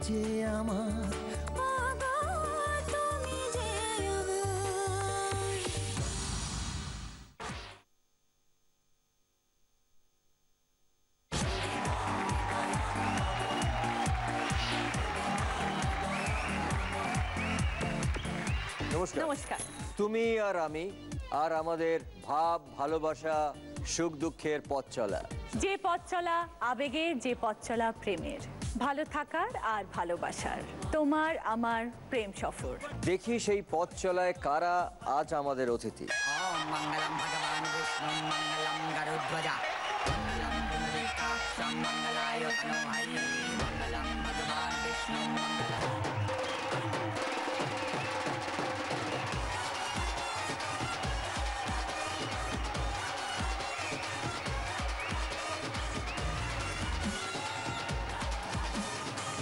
যে আমার তুমি যে নমস্কার। নমস্কার। তুমি আর আমি আর আমাদের ভাব ভালোবাসা সুখ দুঃখের পথ চলা, যে পথ চলা আবেগের, যে পথ চলা প্রেমের, ভালো থাকার আর ভালোবাসার, তোমার আমার প্রেম সফর। দেখি সেই পথ চলায় কারা আজ আমাদের অতিথি। ওম মঙ্গলম ভগবান বিষ্ণু মঙ্গলম গরুধ্বজা মঙ্গলম পুণ্ডরীকাক্ষং মঙ্গলায় তনূহরি মঙ্গলম ভগবান বিষ্ণু মঙ্গলম।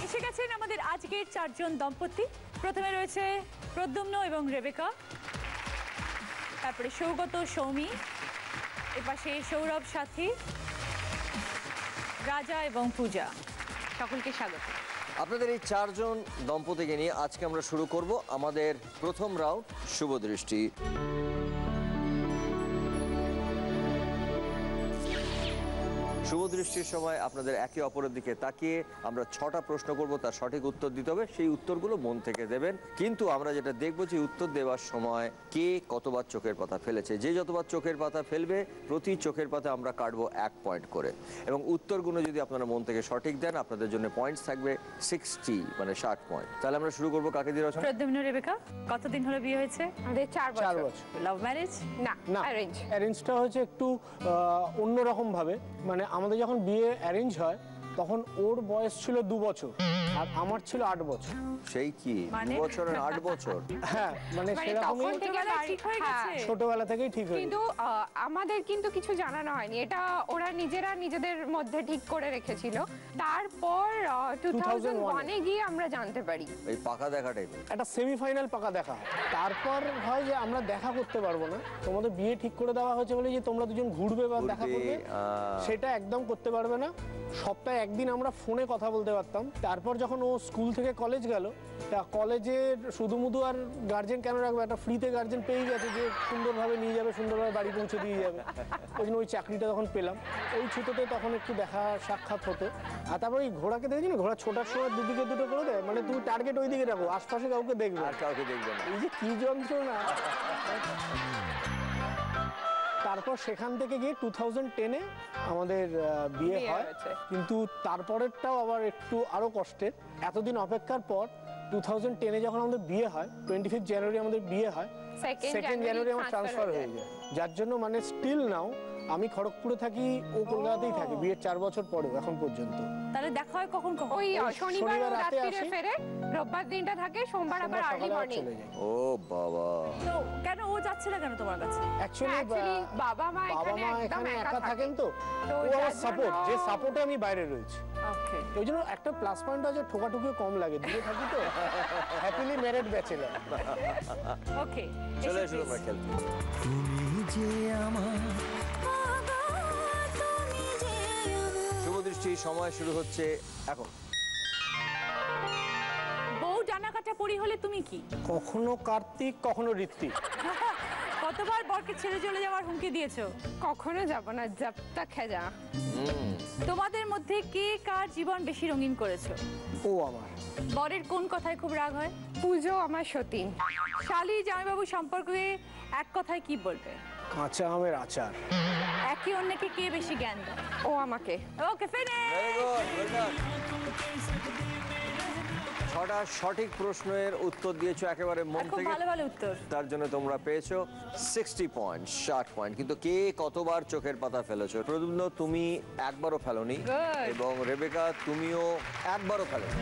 এসে গেছেন আমাদের আজকের চারজন দম্পতি। প্রথমে রয়েছে প্রদ্যুম্ন এবং রেবেকা, তারপরে সৌগত সৌমি, এপাশে সৌরভ সাথী, রাজা এবং পূজা। সকলকে স্বাগত। আপনাদের এই চারজন দম্পতিকে নিয়ে আজকে আমরা শুরু করব আমাদের প্রথম রাউন্ড শুভ দৃষ্টি। শুভ দৃষ্টির সময় আপনাদের একে অপরের দিকে তাকিয়ে আমরা 6টা প্রশ্ন করব, তার সঠিক উত্তর দিতে হবে। সেই উত্তরগুলো মন থেকে দেবেন, কিন্তু আমরা যেটা দেখব যে উত্তর দেওয়ার সময় কে কতবার চোখের পাতা ফেলেছে। যে যতবার চোখের পাতা ফেলবে প্রতি চোখের পাতা আমরা কাটবো 1 পয়েন্ট করে, এবং উত্তরগুলো যদি আপনারা মন থেকে সঠিক দেন আপনাদের জন্য পয়েন্টস থাকবে 60, মানে 60 পয়েন্ট। তাহলে আমরা শুরু করবো কাকে দিয়ে? প্রদ্যুম্ন, রেবেকা, কতদিন হলো বিয়ে হয়েছে? আমাদের 4 বছর। Love marriage? না, অ্যারেঞ্জ। অ্যারেঞ্জটা হয়েছে একটু অন্যরকম ভাবে। মানে আমাদের যখন বিয়ে অ্যারেঞ্জ হয় তখন ওর বয়স ছিল 2 বছর আর আমার ছিল 8 বছর। সেই কি 2 বছর আর 8 বছর? হ্যাঁ, মানে সেরকমই ঠিক হয়ে গেছে। ছোটবেলা থেকেই ঠিক হয়ে কিন্তু আমাদের কিন্তু কিছু জানানো হয়নি, এটা ওরা নিজেরা নিজেদের মধ্যে ঠিক করে রেখেছিল। তারপর 2001-এ গিয়ে আমরা জানতে পারি। এই পাকা দেখা টাইপের একটা সেমিফাইনাল পাকা দেখা হয়। তারপর হয় যে আমরা দেখা করতে পারবো না, তোমাদের বিয়ে ঠিক করে দেওয়া হয়েছে বলে যে তোমরা দুজন ঘুরবে বা দেখা করবে, সেটা একদম করতে পারবে না। সপ্তাহে একদিন আমরা ফোনে কথা বলতে পারতাম। তারপর যখন ও স্কুল থেকে কলেজ গেল, তা কলেজে শুধু মুধু আর গার্জেন কেন রাখবে, একটা ফ্রিতে গার্জেন পেয়ে গেছে যে সুন্দরভাবে নিয়ে যাবে, সুন্দরভাবে বাড়ি পৌঁছে দিয়ে যাবে। ওই জন্য ওই চাকরিটা তখন পেলাম, ওই ছুটোতে তখন একটু দেখা সাক্ষাৎ হতো। আর তারপর ওই ঘোড়াকে দেখেছি না, ঘোড়া ছোটার সময় দুদিকে দুটো করে দেয়, মানে তুমি টার্গেট ওই দিকে রাখো, আশপাশে কাউকে দেখবে আর কাউকে দেখবে না। এই যে কি যন্ত্রণা। তারপর সেখান থেকে গিয়ে 2010-এ আমাদের বিয়ে হয়, কিন্তু তারপরেরটাও আবার একটু আরো কষ্টের। এতদিন অপেক্ষার পর 2010-এ যখন আমাদের বিয়ে হয়, 25 জানুয়ারি আমাদের বিয়ে হয়, 2 জানুয়ারি আমার ট্রান্সফার হয়ে যায়। যার জন্য মানে স্টিল নাও আমি খড়গপুরে থাকি, ও কলকাতাতেই থাকে, বিয়ের 4 বছর পরেও এখন পর্যন্ত। তাহলে দেখা হয় কখন? ওই শনিবার রাতে ফেরে, রোববার দিনটা থাকে, সোমবার আবার আর্লি মর্নিং। ও বাবা, তো কেন ও যাচ্ছে না কেন তোমার কাছে? অ্যাকচুয়ালি বাবা মা এখানে একা থাকেন, তো ও আমার সাপোর্ট, যে সাপোর্টে আমি বাইরে রয়েছি। ওকে, ওই জন্য একটা প্লাস পয়েন্ট আছে, ঠোকাঠুকিও কম লাগে, দূরে থাকি তো। Happily married bachelor. ওকে, চলে এসো তোমরা খেলতে। তুমি যে আমার শুভ দৃষ্টি সময় শুরু হচ্ছে এখন। বউ ডানা কাটা পরি হলে তুমি কি? কখনো কার্তিক, কখনো ঋত্বিক। কতবার বরকে ছেড়ে চলে যাওয়ার হুমকি দিয়েছো? কখনো যাব না, জব তক হ্যাঁ যা। তোমাদের মধ্যে কে কার জীবন বেশি রঙিন করেছো? ও আমার। বরের কোন কথায় খুব রাগ হয়? পুজো আমার সতীন। শালি জামাইবাবু সম্পর্কে এক কথায় কি বলবে? কাঁচা আমের আচার। একে অন্যকে কে বেশি জ্ঞান দেয়? ও আমাকে। Okay, finish. Very good, well done. 6টা সঠিক প্রশ্নের উত্তর দিয়েছো একেবারে মন খুব থেকে, ভালো ভালো উত্তর। তার জন্য তোমরা পেয়েছো 60 পয়েন্ট, 60 পয়েন্ট। কিন্তু কে কতবার চোখের পাতা ফেলেছো? প্রদ্যুম্ন, তুমি একবারও ফেলোনি, Good. এবং রেবেকা তুমিও একবারও ফেলোনি।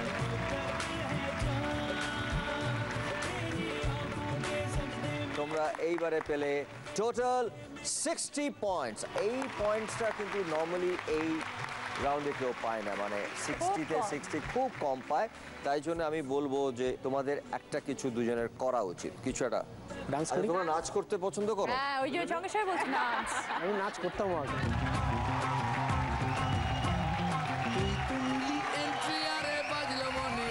তোমরা এইবারে পেলে টোটাল 60 পয়েন্টস। এই পয়েন্টসটা কিন্তু নর্মালি এই রাউন্ডে কেউ পায় না, মানে 60-তে 60 খুব কম পায়। তাই জন্য আমি বলবো যে তোমাদের একটা কিছু দুজনের করা উচিত, কিছু একটা ডান্স আচ্ছা, করি। তোমরা নাচ করতে পছন্দ করো? হ্যাঁ, ওই যে সঙ্গে সঙ্গে বলছি নাচ। আমি নাচ করতাম আগে। এন্ট্রি আরে বাজলো মনে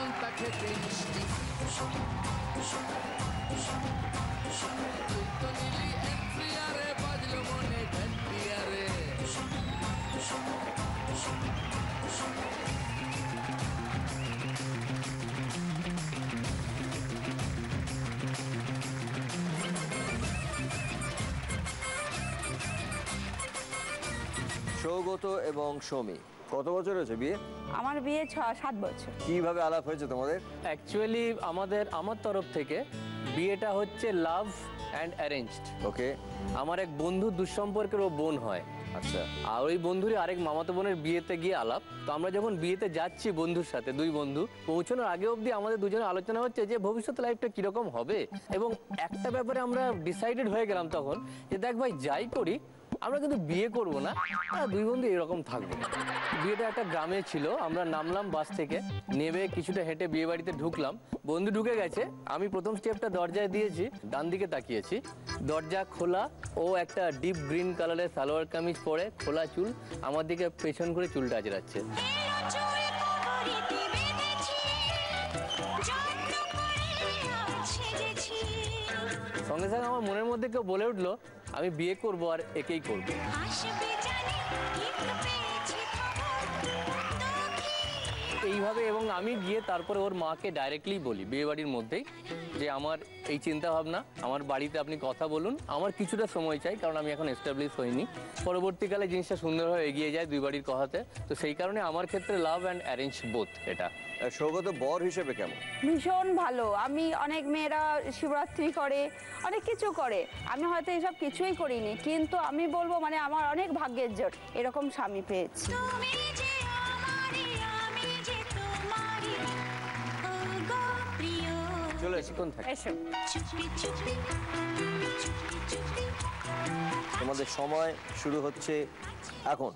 মালটা খেতে মিষ্টি তুই তো নিলি এন্ট্রিয়ারে বাজলো মনে ঘন্টিয়ারে সৌগত এবং সৌমি, কত বছর হয়েছে বিয়ে? আমার বিয়ে 7 বছর। কিভাবে আলাপ হয়েছে তোমাদের? অ্যাকচুয়ালি আমার তরফ থেকে বিয়েটা হচ্ছে লাভ অ্যান্ড অ্যারেঞ্জড। ওকে। আমার এক বন্ধু দুঃসম্পর্কের ও বোন হয়। আচ্ছা। আর ওই বন্ধুরই আরেক মামাতো বোনের বিয়েতে গিয়ে আলাপ। তো আমরা যখন বিয়েতে যাচ্ছি বন্ধুর সাথে, দুই বন্ধু, পৌঁছানোর আগে অবধি আমাদের দুজনের আলোচনা হচ্ছে যে ভবিষ্যৎ লাইফটা কিরকম হবে। এবং একটা ব্যাপারে আমরা ডিসাইডেড হয়ে গেলাম তখন যে দেখ ভাই, যাই করি আমরা কিন্তু বিয়ে করব না, দুই বন্ধু এরকম থাকবো। বিয়েটা একটা গ্রামে ছিল। আমরা নামলাম বাস থেকে, নেমে কিছুটা হেঁটে বিয়ে বাড়িতে ঢুকলাম। বন্ধু ঢুকে গেছে, আমি প্রথম স্টেপটা দরজায় দিয়েছি, ডান দিকে তাকিয়েছি, দরজা খোলা। ও একটা ডিপ গ্রিন কালারের সালোয়ার কামিজ পরে, খোলা চুল, আমার দিকে পেছন করে চুলটা আঁচড়াচ্ছে। সঙ্গে সঙ্গে আমার মনের মধ্যে কেউ বলে উঠলো আমি বিয়ে করব আর একেই করব। এইভাবে এবং আমি গিয়ে তারপরে ওর মাকে ডাইরেক্টলি বলি বিয়ে বাড়ির মধ্যেই যে আমার এই চিন্তা ভাবনা, আমার বাড়িতে আপনি কথা বলুন, আমার কিছুটা সময় চাই, কারণ আমি এখন এস্টাবলিশ হইনি। পরবর্তীকালে জিনিসটা সুন্দরভাবে এগিয়ে যায় দুই বাড়ির কথাতে। তো সেই কারণে আমার ক্ষেত্রে লাভ অ্যান্ড অ্যারেঞ্জ বোথ এটা। সৌগত বর হিসেবে কেমন? ভীষণ ভালো। আমি অনেক মেয়েরা শিবরাত্রি করে, অনেক কিছু করে, আমি হয়তো এসব কিছুই করিনি, কিন্তু আমি বলবো মানে আমার অনেক ভাগ্যের জোর এরকম স্বামী পেয়েছি। চলে বেশিক্ষণ থাকে। তোমাদের সময় শুরু হচ্ছে এখন।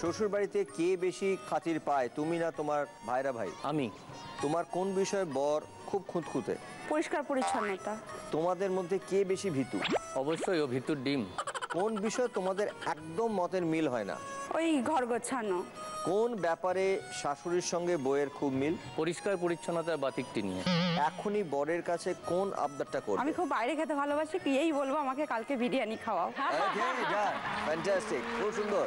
শ্বশুর বাড়িতে কে বেশি খাতির পায়, তুমি না তোমার ভাইরা ভাই? আমি। তোমার কোন বিষয়ে বর খুব খুঁতখুঁতে? পরিষ্কার পরিচ্ছন্নতা। তোমাদের মধ্যে কে বেশি ভীতু? অবশ্যই ও ভিতর ডিম। কোন বিষয়ে তোমাদের একদম মতের মিল হয় না? ওই ঘর গোছানো। কোন ব্যাপারে শাশুড়ির সঙ্গে বউয়ের খুব মিল? পরিষ্কার পরিচ্ছন্নতার বাতিকটি নিয়ে। এখনই বরের কাছে কোন আবদারটা করবে? আমি খুব বাইরে খেতে ভালোবাসি, কি এই বলবো আমাকে কালকে বিরিয়ানি খাওয়াও। ফ্যান্টাস্টিক, খুব সুন্দর।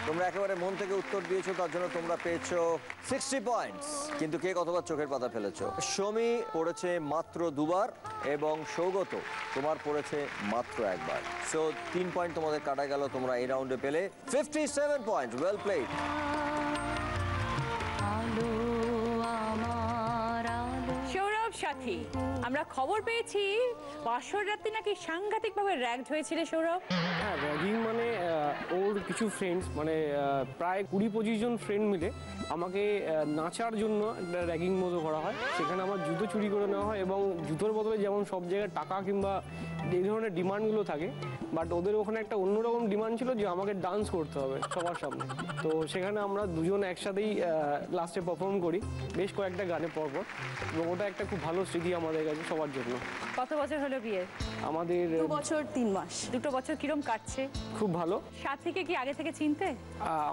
তোমরা একেবারে মন থেকে উত্তর দিয়েছো, তার জন্য তোমরা পেয়েছো 60 পয়েন্টস। কিন্তু কে কতবার চোখের পাতা ফেলেছো? সৌমি পড়েছে মাত্র 2 বার এবং সৌগত তোমার পড়েছে মাত্র 1 বার। সো 3 পয়েন্ট তোমাদের কাটা গেল, তোমরা এই রাউন্ডে পেলে 57 পয়েন্টস। Well played. সৌরভ সাথী, আমরা খবর পেয়েছি বাসর রাতে নাকি সাংঘাতিকভাবে র্যাঙ্কড হয়েছিল সৌরভ। হ্যাঁ, র্যাগিং মানে ওর কিছু ফ্রেন্ডস, মানে প্রায় 20-25 জন ফ্রেন্ড মিলে আমাকে নাচার জন্য একটা র্যাগিং মতো করা হয়। সেখানে আমার জুতো চুরি করে নেওয়া হয় এবং জুতোর বদলে যেমন সব জায়গায় টাকা কিংবা এই ধরনের ডিমান্ডগুলো থাকে, বাট ওদের ওখানে একটা অন্যরকম ডিমান্ড ছিল যে আমাকে ডান্স করতে হবে সবার সামনে। তো সেখানে আমরা দুজন একসাথেই লাস্টে পারফর্ম করি বেশ কয়েকটা গানে পরপর, এবং ওটা একটা খুব ভালো স্মৃতি আমাদের কাছে সবার জন্য। কত বছর হলো বিয়ে? আমাদের 2 বছর 3 মাস। 2 বছর কিরম কাটছে? খুব ভালো। সাথীকে কি আগে থেকে চিনতে?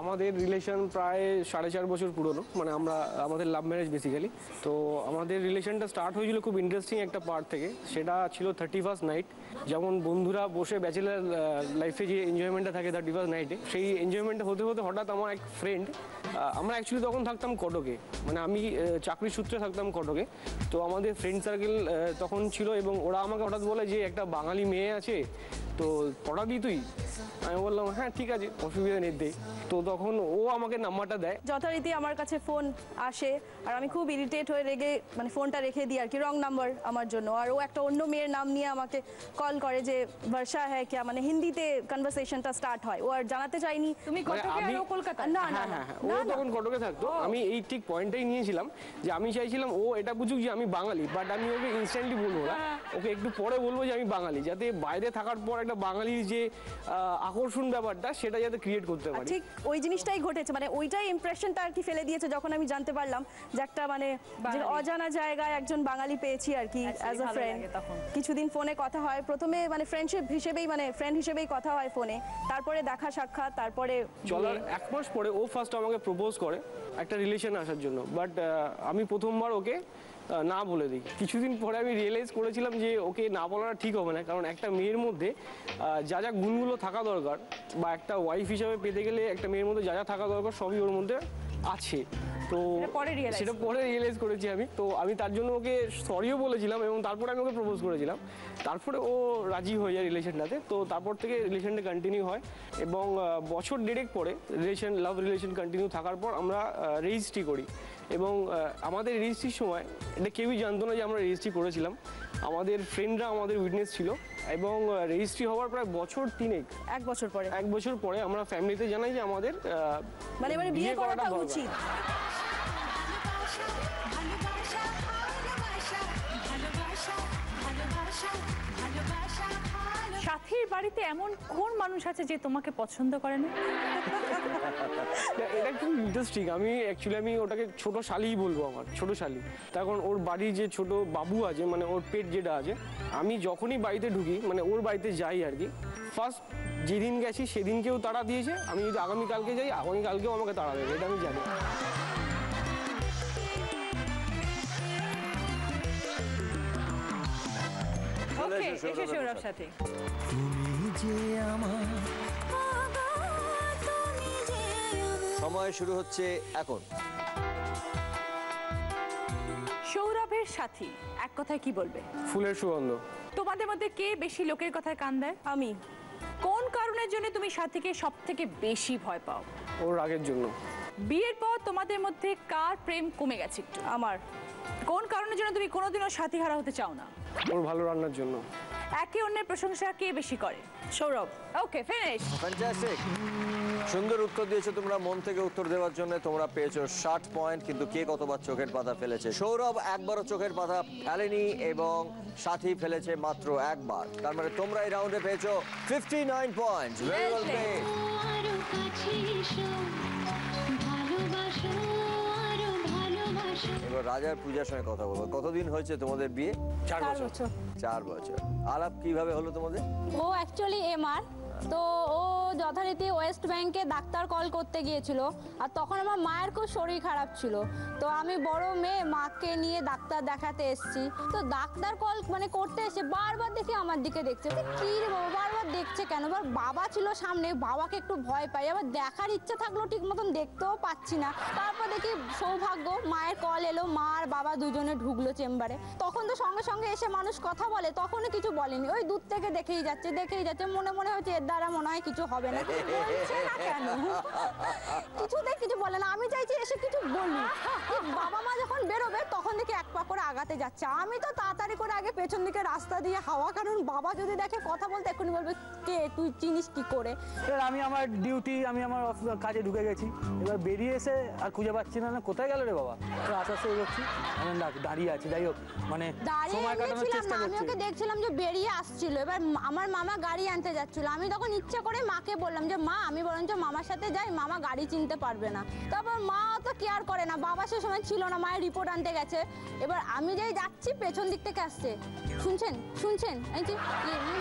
আমাদের রিলেশন প্রায় 4.5 বছর পুরনো, মানে আমাদের লাভ ম্যারেজ বেসিক্যালি। তো আমাদের রিলেশনটা স্টার্ট হয়েছিল খুব ইন্টারেস্টিং একটা পার্ট থেকে। সেটা ছিল 31st নাইট। যেমন বন্ধুরা বসে ব্যাচেলার লাইফে যে এনজয়মেন্টটা থাকে 31st নাইটে, সেই এনজয়মেন্টটা হতে হতে হঠাৎ আমার এক ফ্রেন্ড, আমরা অ্যাকচুয়ালি তখন থাকতাম কটকে, মানে আমি চাকরির সূত্রে থাকতাম কটকে। তো আমাদের ফ্রেন্ড সার্কেল তখন ছিল এবং ওরা আমাকে হঠাৎ বলে যে একটা বাঙালি মেয়ে আছে, তো পড়াবি তুই? আমি বললাম হ্যাঁ ঠিক আছে, অসুবিধা নেই দে। তো তখন ও আমাকে নাম্বারটা দেয়। যথারীতি আমার কাছে ফোন আসে আর আমি খুব ইরিটেট হয়ে রেগে মানে ফোনটা রেখে দিই আর কি, রং নাম্বার আমার জন্য। আর ও একটা অন্য মেয়ের নাম নিয়ে আমাকে কল করে যে বর্ষা হ্যাঁ ক্যা, মানে হিন্দিতে কনভারসেশনটা স্টার্ট হয়। ও আর জানাতে চাইনি। তুমি কটকে আর ও কলকাতা? না না হ্যাঁ, ও তখন কটকে থাকতো। আমি এই ঠিক পয়েন্টটাই নিয়েছিলাম যে আমি চাইছিলাম ও এটা বুঝুক যে আমি বাঙালি, বাট আমি ওকে ইনস্ট্যান্টলি বলবো না, ওকে একটু পরে বলবো যে আমি বাঙালি, যাতে বাইরে থাকার পর একটা একটা বাঙালির যে আকর্ষণ ব্যাপারটা সেটা যাতে ক্রিয়েট করতে আর পারি। ঠিক ওই জিনিসটাই ঘটেছে, মানে ওইটাই ইমপ্রেশনটা আর কি ফেলে দিয়েছে যখন আমি জানতে পারলাম যে একটা মানে যে অজানা জায়গায় একজন বাঙালি পেয়েছি আর কি অ্যাজ আ ফ্রেন্ড। কিছুদিন ফোনে কথা হয়, প্রথমে মানে ফ্রেন্ডশিপ হিসেবেই মানে ফ্রেন্ড হিসেবেই কথা হয় ফোনে, তারপরে দেখা সাক্ষাৎ, তারপরে চলার 1 মাস পরে ও ফার্স্ট আমাকে প্রপোজ করে একটা রিলেশন আসার জন্য, বাট আমি প্রথমবার ওকে না বলে দিই। কিছুদিন পরে আমি রিয়েলাইজ করেছিলাম যে ওকে না বলাটা ঠিক হবে না, কারণ একটা মেয়ের মধ্যে যা যা গুণগুলো থাকা দরকার বা একটা ওয়াইফ হিসাবে পেতে গেলে একটা মেয়ের মধ্যে যা যা থাকা দরকার সবই ওর মধ্যে আছে। তো সেটা পরে রিয়েলাইজ করেছি আমি, তো আমি তার জন্য ওকে সরিও বলেছিলাম এবং তারপরে আমি ওকে প্রপোজ করেছিলাম। তারপরে ও রাজি হয়ে যায় রিলেশনটাতে, তো তারপর থেকে রিলেশনটা কন্টিনিউ হয় এবং বছর দেড়েক পরে লাভ রিলেশন কন্টিনিউ থাকার পর আমরা রেজিস্ট্রি করি এবং আমাদের রেজিস্ট্রির সময় এটা কেউই জানতো না যে আমরা রেজিস্ট্রি করেছিলাম। আমাদের ফ্রেন্ডরা আমাদের উইটনেস ছিল এবং রেজিস্ট্রি হওয়ার প্রায় বছর 3 1 বছর পরে আমরা ফ্যামিলিতে জানাই যে আমাদের মানে বিয়ে করাটা উচিত। সাথীর বাড়িতে এমন কোন মানুষ আছে যে তোমাকে পছন্দ করে না? এটা খুব ইন্টারেস্টিং। আমি ওটাকে ছোট শালিই বলবো, আমার ছোট শালি। তখন ওর বাড়ির যে ছোট বাবু আছে, মানে ওর পেট যেটা আছে, আমি যখনই বাড়িতে ঢুকি মানে ওর বাড়িতে যাই আর কি, ফার্স্ট যেদিন গেছি সেদিনকেও তাড়া দিয়েছে। আমি যদি আগামীকালকে যাই আগামীকালকেও আমাকে তাড়া দেবে, এটা আমি জানি। সৌরভ সাথী, তুমি যে আমার সময় শুরু হচ্ছে এখন। সৌরভের সাথী এক কথায় কি বলবে? ফুলের সুগন্ধ। তোমাদের মধ্যে কে বেশি লোকের কথায় কান দেয়? আমি। কোন কারণের জন্য তুমি সাথীকে সব থেকে বেশি ভয় পাও? ওর রাগের জন্য। বিয়ের পর তোমাদের মধ্যে কার প্রেম কমে গেছে একটু? আমার। কোন কারণের জন্য তুমি কোনোদিনও সাথী হারা হতে চাও না? ওর ভালো রান্নার জন্য। একে অন্যের প্রশংসা কে বেশি করে? সৌরভ। ওকে, ফিনিশ। ফ্যান্টাস্টিক, সুন্দর উত্তর দিয়েছো তোমরা। মন থেকে উত্তর দেওয়ার জন্য তোমরা পেয়েছো 60 পয়েন্ট, কিন্তু কে কতবার চোখের পাতা ফেলেছে? সৌরভ একবারও চোখের পাতা ফেলেনি এবং সাথী ফেলেছে মাত্র একবার। তার মানে তোমরা এই রাউন্ডে পেয়েছো 59 পয়েন্ট। Very well played. এবার রাজার পূজার সঙ্গে কথা বলবো। কতদিন হয়েছে তোমাদের বিয়ে? 4 বছর। 4 বছর। আলাপ কিভাবে হলো তোমাদের? ও অ্যাকচুয়ালি এমআর, তো ও যথারীতি ওয়েস্ট ব্যাংকে ডাক্তার কল করতে গিয়েছিল, আর তখন আমার মায়ের খুব শরীর খারাপ ছিল। তো আমি বড় মেয়ে, মাকে নিয়ে ডাক্তার দেখাতে এসেছি। তো ডাক্তার কল মানে করতে এসে বারবার দেখি আমার দিকে দেখছে, কি রে বাবা বারবার দেখছে কেন? এবার বাবা ছিল সামনে, বাবাকে একটু ভয় পাই, আবার দেখার ইচ্ছে থাকলেও ঠিক মতন দেখতেও পাচ্ছি না। তারপর দেখি সৌভাগ্য মায়ের কল এলো, মা আর বাবা দুজনে ঢুকলো চেম্বারে। তখন তো সঙ্গে সঙ্গে এসে মানুষ কথা বলে, তখনও কিছু বলেনি, ওই দূর থেকে দেখেই যাচ্ছে। মনে মনে হচ্ছে এর দ্বারা মনে হয় কিছু হবে না, বলছে না কেন? কিছুতেই কিছু বলে না। আমি চাইছি এসে কিছু বলি। বাবা মা যখন বেরোবে তখন দেখি এক পা করে আগাতে যাচ্ছে। আমি তো তাড়াতাড়ি করে আগে পেছন দিকে রাস্তা দিয়ে হাওয়া, কারণ বাবা যদি দেখে কথা বলতে এক্ষুনি বলবে কে তুই চিনিস কি করে। এবার আমি আমার ডিউটি, আমি আমার কাজে ঢুকে গেছি। এবার বেরিয়ে এসে আর খুঁজে পাচ্ছি না, কোথায় গেল রে বাবা? তো আস্তে আস্তে এগোচ্ছি, আমি দাঁড়িয়ে আছি। যাই হোক, মানে সময় কাটানোর চেষ্টা করছি। আমি ওকে দেখছিলাম যে বেরিয়ে আসছিল। এবার আমার মামা গাড়ি আনতে যাচ্ছিল। আমি তখন ইচ্ছা করে মাকে বললাম যে মা আমি বরঞ্চ মামার সাথে যাই, মামা গাড়ি চিনতে পারবে না। তারপর মা তো কেয়ার করে না, বাবা সে সময় ছিল না, মায়ের রিপোর্ট আনতে গেছে। এবার আমি যেই যাচ্ছি পেছন দিক থেকে আসছে, শুনছেন আমি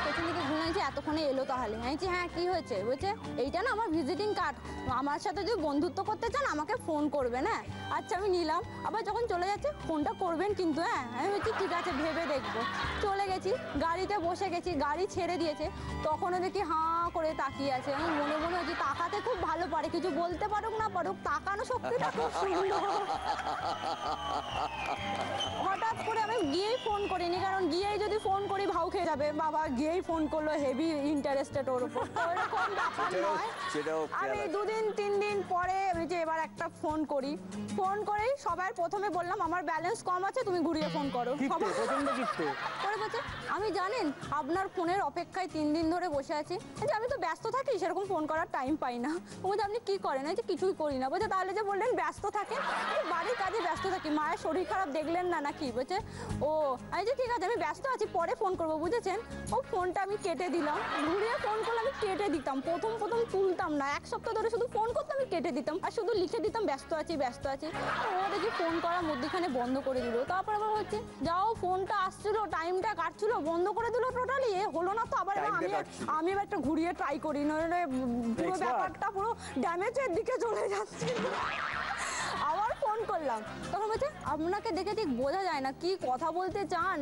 পেছন দিকে ঘুরে আছি, এতক্ষণে এলো তাহলে? আমি হ্যাঁ কি হয়েছে? বলছে এইটা না আমার ভিজিটিং কার্ড, আমার সাথে যদি বন্ধুত্ব করতে চান আমাকে ফোন করবেন। হ্যাঁ আচ্ছা আমি নিলাম। আবার যখন চলে যাচ্ছে ফোনটা করবেন কিন্তু। হ্যাঁ আমি বলছি ঠিক আছে ভেবে দেখবো। চলে গেছি, গাড়িতে বসে গেছি, গাড়ি ছেড়ে দিয়েছে। তখনও দেখি হাঁ করে তাকিয়ে আছে। আমি মনে মনে হচ্ছে তাকাতে খুব ভালো পারে, কিছু বলতে পারুক না পারুক তাকানো শক্তিটা খুব সুন্দর। হঠাৎ করে আমি গিয়েই ফোন করিনি, কারণ গিয়েই যদি ফোন করি ভাও খেয়ে যাবে। বাবা গিয়েই ফোন করলো, হেভি ইন্টারেস্টেড ওর উপর। এরকম ব্যাপার নয়। আমি 2-3 দিন পরে আমি যে এবার একটা ফোন করি, ফোন করেই সবার প্রথমে বললাম আমার ব্যালেন্স কম আছে, তুমি ঘুরিয়ে ফোন করো। করে বলছে আমি জানেন আপনার ফোনের অপেক্ষায় 3 দিন ধরে বসে আছি। আমি তো ব্যস্ত থাকি, সেরকম ফোন করার টাইম পাই না। ও বলছে আপনি কি করেন? আমি কিছুই করি না। বলছে তাহলে যে বললেন ব্যস্ত থাকেন, বাড়ির কাজে ব্যস্ত থাকি। মায়ের শরীর খারাপ দেখলেন না নাকি? বলছে ও, আমি যে ঠিক আছে আমি ব্যস্ত আছি, পরে ফোন করবো, বুঝেছেন? ও ফোনটা আমি কেটে দিলাম, ঘুরিয়ে ফোন করলে আমি কেটে দিতাম। প্রথম তুলতাম না, 1 সপ্তাহ ধরে শুধু ফোন করতাম, আমি কেটে দিতাম আর শুধু লিখে দিতাম ব্যস্ত আছি ব্যস্ত আছি। ও দেখি ফোন করার মধ্যেখানে বন্ধ করে দিল। তারপর আবার হচ্ছে যাও ফোনটা আসছিল, টাইমটা কাটছিল, বন্ধ করে দিল টোটালি। এ হলো না তো, আবার আমি এবার একটা ঘুরিয়ে ট্রাই করি, নইলে পুরো ব্যাপারটা পুরো ড্যামেজের দিকে চলে যাচ্ছে। আবার ফোন করলাম, তখন বলছে আপনাকে দেখে ঠিক বোঝা যায় না কি কথা বলতে চান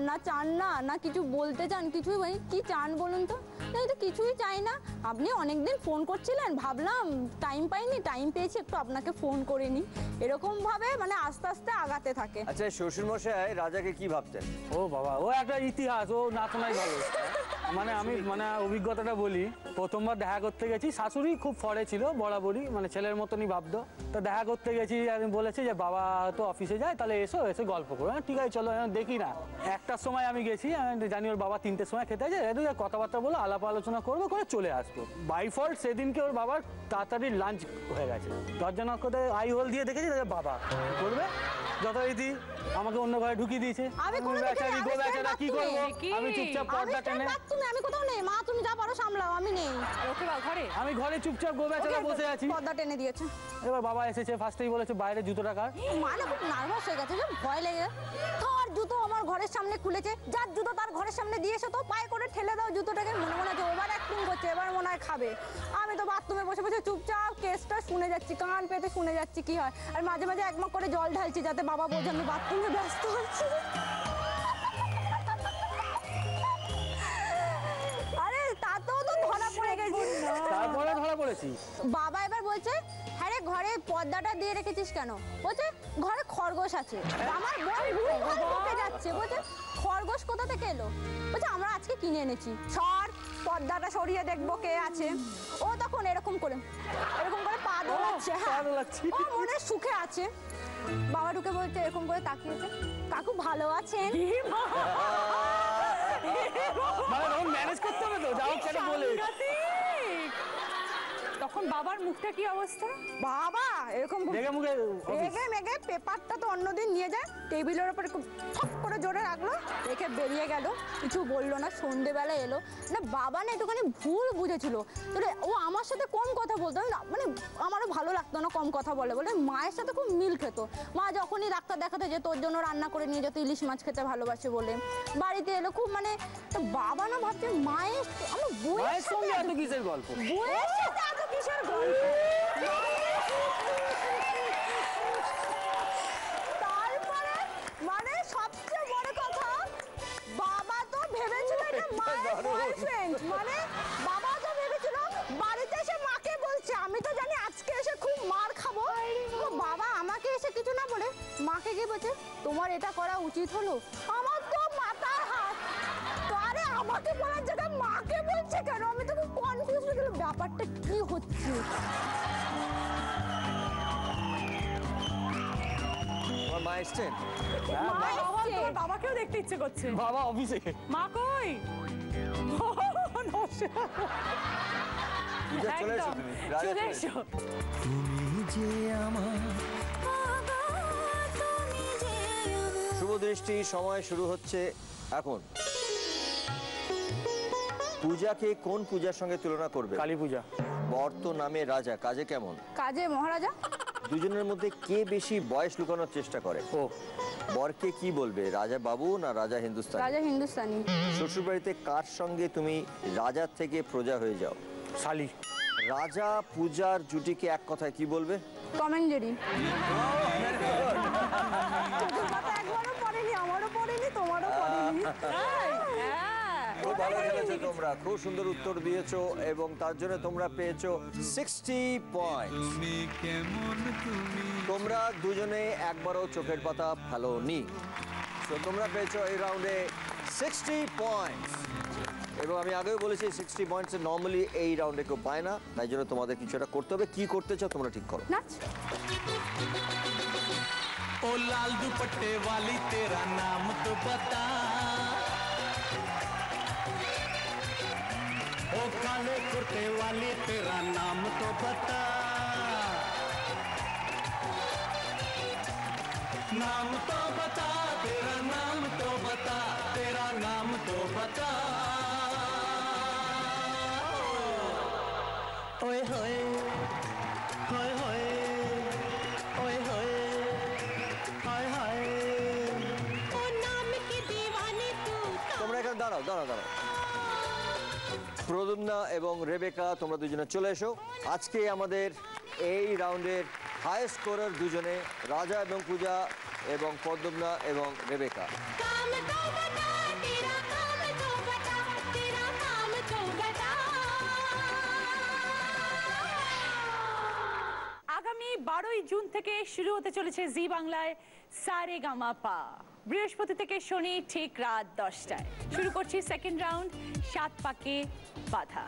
না কিছু বলতে চান, কিছুই মানে কি চান বলুন তো? আমি তো কিছুই চাই না, আপনি অনেকদিন ফোন করছিলেন, ভাবলাম টাইম পাইনি, টাইম পেয়েছি একটু আপনাকে ফোন করে নি। এরকম ভাবে মানে আস্তে আস্তে আগাতে থাকে। আচ্ছা শ্বশুরমশাই রাজাকে কি ভাবতেন? ও বাবা, ও একটা ইতিহাস, ও না শোনাই ভালো। মানে আমি অভিজ্ঞতাটা বলি, প্রথমবার দেখা করতে গেছি, শাশুড়ি খুব ফরে ছিল বরাবরই, মানে ছেলের মতনই ভাবতো। তো দেখা করতে গেছি, আমি বলেছি যে বাবা তো অফিসে যায়, তাহলে এসে গল্প করো। ঠিক আছে চলো, দেখি না। 1টার সময় আমি গেছি, আমি জানি ওর বাবা 3টের সময় খেতে যায়, কথাবার্তা বলো, আলাপ আলোচনা করবো, করে চলে আসবো। বাই ফল্ট সেদিনকে ওর বাবার তাড়াতাড়ি লাঞ্চ হয়ে গেছে। দরজা নক করতে আই হোল দিয়ে দেখেছি বাবা করবে, যথারীতি আমাকে অন্য ঘরে ঢুকিয়ে দিয়েছে। আমি কি করবো? আমি চুপচাপ পর্দা টেনে, আমি কোথাও নেই মা, তুমি যা পারো সামলাও, আমি নেই। আমি ঘরে চুপচাপ গোবেচারা বসে আছি, পর্দা টেনে দিয়েছে। এবার বাবা এসেছে, ফার্স্টেই বলেছে বাইরে জুতোটা কার। মা না খুব নার্ভাস হয়ে গেছে, ভয় লেগে তার জুতো আমার ঘরের সামনে খুলেছে, যার জুতো তার ঘরের সামনে দিয়ে এসে তো পায়ে করে ঠেলে দাও জুতোটাকে। মনে হচ্ছে ওভার অ্যাক্টিং করছে, এবার মনে হয় খাবে। আমি তো বাথরুমে বসে বসে চুপচাপ কেসটা শুনে যাচ্ছি, কান পেতে শুনে যাচ্ছি কি হয়। আর মাঝে মাঝে একমগ করে জল ঢালছি যাতে বাবা বোঝে আমি বাথরুমে ব্যস্ত হচ্ছি। আরে তাতেও তো ধরা পড়ে গেছি। তারপরে ধরা পড়েছি। বাবা এবার বলছে হ্যাঁ রে ঘরে পর্দাটা দিয়ে রেখেছিস কেন? বলছে ঘরে খরগোশ আছে। আমার বোন ঢুকে যাচ্ছে, বলছে খরগোশ কোথা থেকে এলো? বলছে আমরা আজকে কিনে এনেছি। সর, পর্দাটা সরিয়ে দেখবো কে আছে। ও তখন এরকম করে পা দোলাচ্ছে, হ্যাঁ ও মনে সুখে আছে। বাবা ঢুকে বলছে, এরকম করে তাকিয়েছে, কাকু ভালো আছেন? ম্যানেজ করতে হবে তো, যাও কেন বলে। তখন বাবার মুখটা কি অবস্থা? বাবা এরকম রেগে মেগে পেপারটা তো অন্যদিন নিয়ে যায়, টেবিলের ওপরে ঠক করে জোরে রাখলো, রেখে বেরিয়ে গেল, কিছু বললো না। সন্ধেবেলা এলো না, বাবা না একটুখানি ভুল বুঝেছিল, তাহলে ও আমার সাথে কম কথা বলতো, মানে আমারও ভালো লাগতো না কম কথা বলে বলে। মায়ের সাথে খুব মিল খেত। মা যখনই ডাক্তার দেখাতে যেত ওর জন্য রান্না করে নিয়ে যেত, ইলিশ মাছ খেতে ভালোবাসে বলে। বাড়িতে এলো খুব মানে, বাবা না ভাবছে মায়ের আমার বইয়ের সঙ্গে এত কিসের গল্প, বইয়ের সাথে এত কিসের গল্প। তারপরে মানে সবচেয়ে বড় কথা, বাবা তো ভেবেছিল এটা মায়ের বয়ফ্রেন্ড, মানে বাবা তো ভেবেছিল বাড়িতে এসে মাকে বলছে, আমি তো জানি আজকে এসে খুব মার খাবো। তো বাবা আমাকে এসে কিছু না বলে মাকে গিয়ে বলছে তোমার এটা করা উচিত হলো। আমার তো মাথার হাত, তো আরে আমাকে বলার জায়গায় মাকে বলছে কেন? আমি তো খুব কনফিউজ হয়ে গেলাম, ব্যাপারটা কি হচ্ছে। মা এসছেন? বাবাকেও দেখতে ইচ্ছে করছে। বাবা অফিসে। মা কই? চলে এসো তুমি, চলে এসো। তুমি যে আমার শুভ দৃষ্টি সময় শুরু হচ্ছে এখন। পূজাকে কোন পূজার সঙ্গে তুলনা করবে? কালী পূজা। বর্ত নামে রাজা, কাজে কেমন? কাজে মহারাজা। দুজনের মধ্যে কে বেশি বয়স লুকানোর চেষ্টা করে? ও বরকে কি বলবে, রাজা বাবু না রাজা হিন্দুস্তানি? রাজা হিন্দুস্তানি। শ্বশুর বাড়িতে কার সঙ্গে তুমি রাজার থেকে প্রজা হয়ে যাও? শালি। রাজা পূজার জুটিকে এক কথায় কি বলবে? Tom and Jerry. একবারও পড়েনি, আমারও পড়েনি, তোমারও পড়েনি। খুব ভালো খেলেছো তোমরা, খুব সুন্দর উত্তর দিয়েছো এবং তার জন্য তোমরা পেয়েছো 60 পয়েন্ট। তোমরা দুজনে একবারও চোখের পাতা ফেলোনি, তো তোমরা পেয়েছো এই রাউন্ডে 60 পয়েন্ট। এবং আমি আগেও বলেছি 60 পয়েন্টস নর্মালি এই রাউন্ডে কেউ পায় না, তাই জন্য তোমাদের কিছু একটা করতে হবে। কি করতে চাও তোমরা ঠিক করো। নাচ। ओ लाल दुपट्टे वाली तेरा नाम तो बता, ओ काले छोटे वाली तेरा नाम तो बता, नाम तो बता, तेरा नाम तो बता, तेरा नाम तो बता। ओए होए होए होए ओए होए हाय हाय ओ नाम की दीवानी तू। তোমরা এখানে দাঁড়াও দাঁড়াও দাঁড়াও। প্রদ্যুম্না এবং রেবেকা তোমরা দুজনে চলে এসো। আজকে আমাদের এই রাউন্ডের হাই স্কোরার দুজনে, রাজা এবং পূজা এবং প্রদ্যুম্না এবং রেবেকা। আগামী 12ই জুন থেকে শুরু হতে চলেছে জি বাংলায় সারেগামাপা। বৃহস্পতি থেকে শনি ঠিক রাত 10টায় শুরু করছি সেকেন্ড রাউন্ড, 7 পাকে বাধা।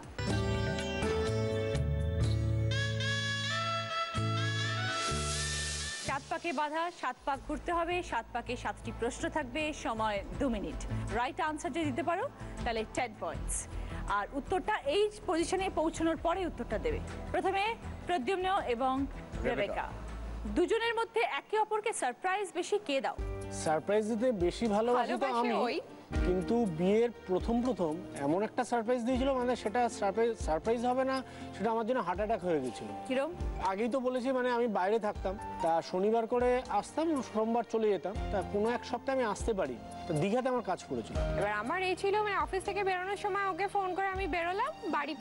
সাত পাকে বাধা, 7 পাক ঘুরতে হবে, 7 পাকে 7টি প্রশ্ন থাকবে, সময় 2 মিনিট। রাইট আনসার যদি দিতে পারো তাহলে 10 পয়েন্টস, আর উত্তরটা এই পজিশনে পৌঁছানোর পরে উত্তরটা দেবে। প্রথমে প্রদ্যুম্ন এবং রেবেকা, দুজনের মধ্যে একে অপরকে সারপ্রাইজ বেশি কে দাও? সারপ্রাইজ দিতে বেশি ভালোবাসি তো আমি, কিন্তু বিয়ের প্রথম এমন একটা সারপ্রাইজ দিয়েছিল, মানে সেটা সারপ্রাইজ হবে না, সেটা আমার জন্য হার্ট অ্যাটাক হয়ে গেছিল। কিরম? আগেই তো বলেছি, মানে আমি বাইরে থাকতাম, তা শনিবার করে আসতাম, সোমবার চলে যেতাম, তা কোনো এক সপ্তাহে আমি আসতে পারি, তো দীঘাতে আমার কাজ পড়েছিল। এবার আমার এই ছিল, মানে অফিস থেকে বেরোনোর সময় ওকে ফোন করে আমি বেরোলাম, বাড়ি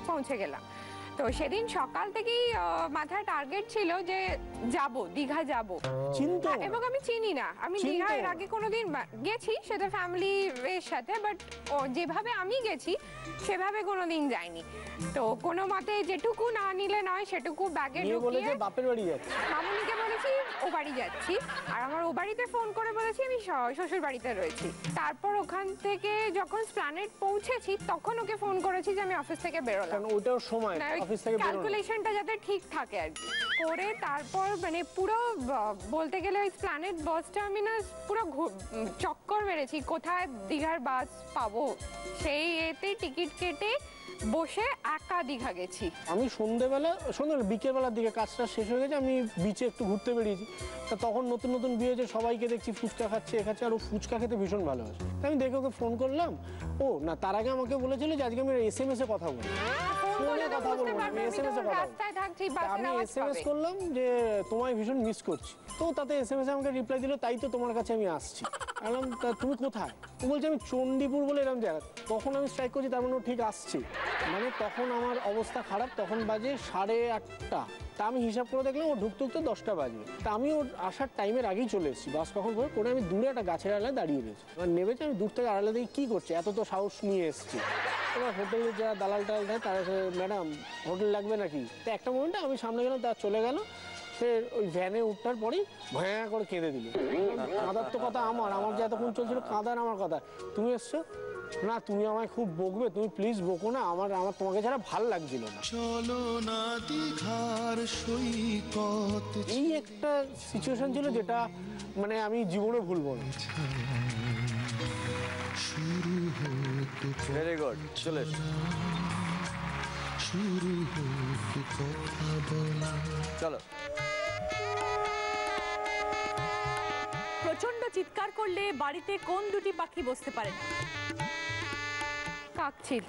পৌঁছে গেলাম। তো সেদিন সকাল থেকেই মাথায় টার্গেট ছিল যে যাব, দীঘা যাব। এবং আমি চিনি না, আমি দীঘা এর আগে কোনোদিন গেছি, সেটা ফ্যামিলি এর সাথে, বাট যেভাবে আমি গেছি সেভাবে কোনোদিন যাইনি। তো কোনো মতে যেটুকু না নিলে নয় সেটুকু ব্যাগে ঢুকিয়ে বাপের বাড়ি যাচ্ছি, মামুনিকে বলেছি ও বাড়ি যাচ্ছি, আর আমার ও বাড়িতে ফোন করে বলেছি আমি শ্বশুর বাড়িতে রয়েছি। তারপর ওখান থেকে যখন স্প্ল্যানেড পৌঁছেছি তখন ওকে ফোন করেছি যে আমি অফিস থেকে বেরোলাম, কারণ ওইটাও সময় অফিস থেকে বেরোনো, ক্যালকুলেশনটা যাতে ঠিক থাকে আর কি করে। তারপর মানে পুরো বলতে গেলে ওই স্প্ল্যানেড বাস টার্মিনাস পুরো চক্কর মেরেছি, কোথায় দীঘার বাস পাবো, সেই এতে টিকিট কেটে বসে একা দীঘা গেছি। আমি সন্ধ্যেবেলা বিকেলবেলার দিকে কাজটা শেষ হয়ে গেছে, আমি বিচে একটু ঘুরতে বেরিয়েছি, তা তখন নতুন বিয়ে হয়েছে, সবাইকে দেখছি ফুচকা খাচ্ছে, আর ও ফুচকা খেতে ভীষণ ভালোবাসে। আমি দেখে ওকে ফোন করলাম, ও না তার আগে আমাকে বলেছিল যে আজকে আমি SMS এ কথা বলবো, আমি SMS করলাম যে তোমায় ভীষণ মিস করছি, তো তাতে SMS আমাকে রিপ্লাই দিল, তাই তো তোমার কাছে আমি আসছি। বললাম তা তুমি কোথায়? ও বলছে আমি চণ্ডীপুর বলে এরকম জায়গা। তখন আমি স্ট্রাইক করছি, তার মানে ও ঠিক আসছে, মানে তখন আমার অবস্থা খারাপ, তখন বাজে 8:30। তা আমি হিসাব করে দেখলাম ও ঢুকতে 10টা বাজবে, তা আমি ওর আসার টাইমের আগেই চলে এসেছি। বাস কখন করে আমি দূরে একটা গাছের আড়ালে দাঁড়িয়ে রয়েছি, এবার নেমেছে, আমি দূর থেকে আড়ালে দেখি কী করছে, এত তো সাহস নিয়ে এসছি। এবার হোটেলে যারা দালাল টালাল থাকে তারা ম্যাডাম হোটেল লাগবে নাকি, তো একটা মোমেন্টে আমি সামনে গেলাম, তার চলে গেল, সে ওই ভ্যানে উঠার পরেই ভয়া করে কেঁদে দিল। কাঁদার তো কথা আমার যে এতক্ষণ চলছিল কাঁদার আমার কথা, তুমি এসছো না, তুমি আমায় খুব বকবে, তুমি প্লিজ বকো না, আমার তোমাকে ছাড়া ভাল লাগছিল না। চলো না দীঘার সৈকত, এই একটা সিচুয়েশন ছিল যেটা মানে আমি জীবনে ভুলবো না। শুরু হতো ভেরি গুড, চলে শুরু হতো কথা বলা। চলো। প্রচন্ড চিৎকার করলে বাড়িতে কোন দুটি পাখি বসতে পারে না? কাকচিল।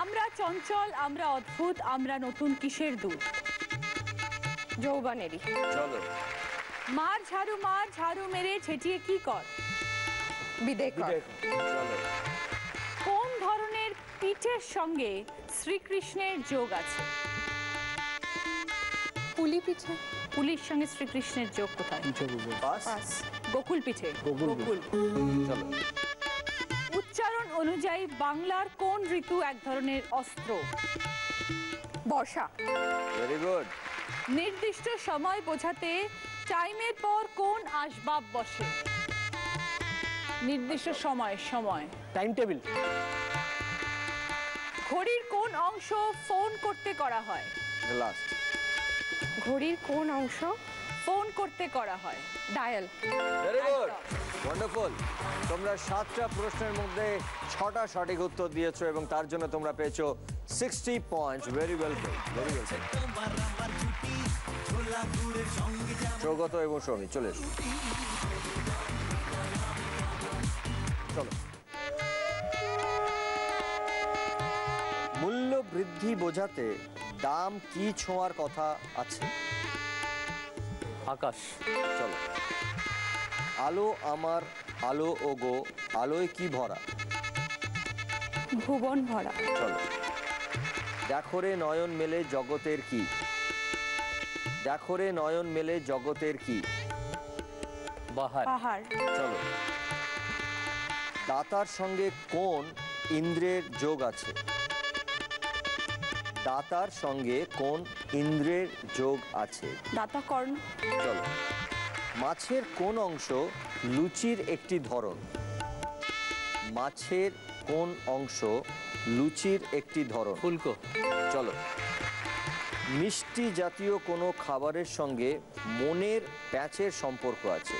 আমরা চঞ্চল, আমরা অদ্ভুত, আমরা নতুন কিসের দূত? যৌবনেরই। চলো। মার ঝাড়ু মেরে ছেটিয়ে কি কর? বিদেয় কর। চলো। কোন ধরনের পিঠের সঙ্গে শ্রীকৃষ্ণের যোগ আছে? পুলি পিঠে। পুলির সঙ্গে শ্রীকৃষ্ণের যোগ কোথায়? গোকুল পিঠে। গোকুল। চলো। উচ্চারণ অনুযায়ী বাংলার কোন ঋতু এক ধরনের অস্ত্র? বর্ষা। Very good. নির্দিষ্ট সময় বোঝাতে টাইমের পর কোন আসবাব বসে? নির্দিষ্ট সময়। Time table. ঘড়ির কোন অংশ ফোন করতে করা হয়? লাস্ট। ঘড়ির কোন অংশ ফোন করতে করা হয়? ডায়াল। Very good. ওয়ান্ডারফুল। তোমরা 7টা প্রশ্নের মধ্যে 6টা সঠিক উত্তর দিয়েছো এবং তার জন্য তোমরা পেয়েছো 60 points. Very well played, very well played. Saugata এবং সৌমি চলে এসো। চলো। মূল্য বৃদ্ধি বোঝাতে দাম কি ছোঁয়ার কথা আছে? আকাশ। চলো। আলো আমার আলো ও গো, আলোয় কি ভরা? ভুবন ভরা। চলো। দেখো রে নয়ন মেলে জগতের কি? দেখো রে নয়ন মেলে জগতের কি? বাহার। পাহাড়। চলো। দাতার সঙ্গে কোন ইন্দ্রের যোগ আছে? দাতার সঙ্গে কোন ইন্দ্রের যোগ আছে? দাতা কর্ণ। চলো। মাছের কোন অংশ লুচির একটি ধরন? মাছের কোন অংশ লুচির একটি ধরন? ফুলকো। চলো। মিষ্টি জাতীয় কোনো খাবারের সঙ্গে মনের প্যাঁচের সম্পর্ক আছে?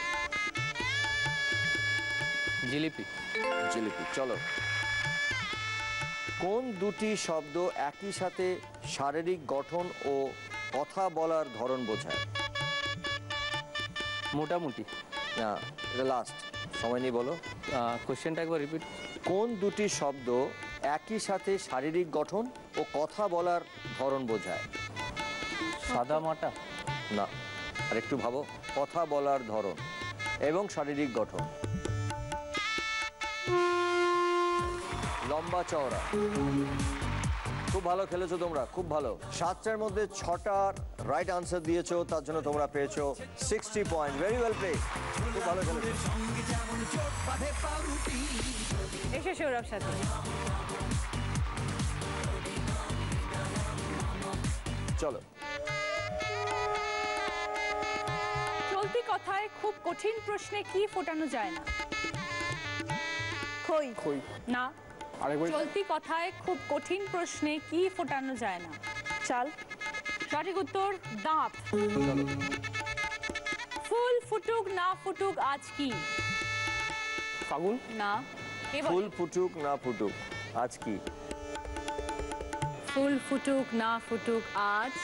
জিলিপি। জিলিপি। চলো। কোন দুটি শব্দ একই সাথে শারীরিক গঠন ও কথা বলার ধরন বোঝায়? মোটামুটি। না, এটা লাস্ট, সময় নেই, বলো। কোশ্চেনটা একবার রিপিট। কোন দুটি শব্দ একই সাথে শারীরিক গঠন ও কথা বলার ধরন বোঝায়? সাদা মাটা। না, আর একটু ভাবো। কথা বলার ধরন এবং শারীরিক গঠন। লম্বা চওড়া। খুব ভালো খেলেছো তোমরা, খুব ভালো। 7টার মধ্যে 6টার রাইট আনসার দিয়েছো, তার জন্য তোমরা পেয়েছো 60 পয়েন্ট। ভেরি ওয়েল প্লেড, খুব ভালো খেলেছো। এসে সৌরভ সাথে। চলো। চলতি কথায় খুব কঠিন প্রশ্নে কি ফোটানো যায় না? খই। খই। না। আরেকবার। চলতি কথায় খুব কঠিন প্রশ্নে কি ফোটানো যায় না? চাল। সঠিক উত্তর দাঁত। ফুল ফুটুক না ফুটুক আজ কি? ফাগুন। না। কে বলে? ফুল ফুটুক না ফুটুক আজ কি? ফুল ফুটুক না ফুটুক আজ,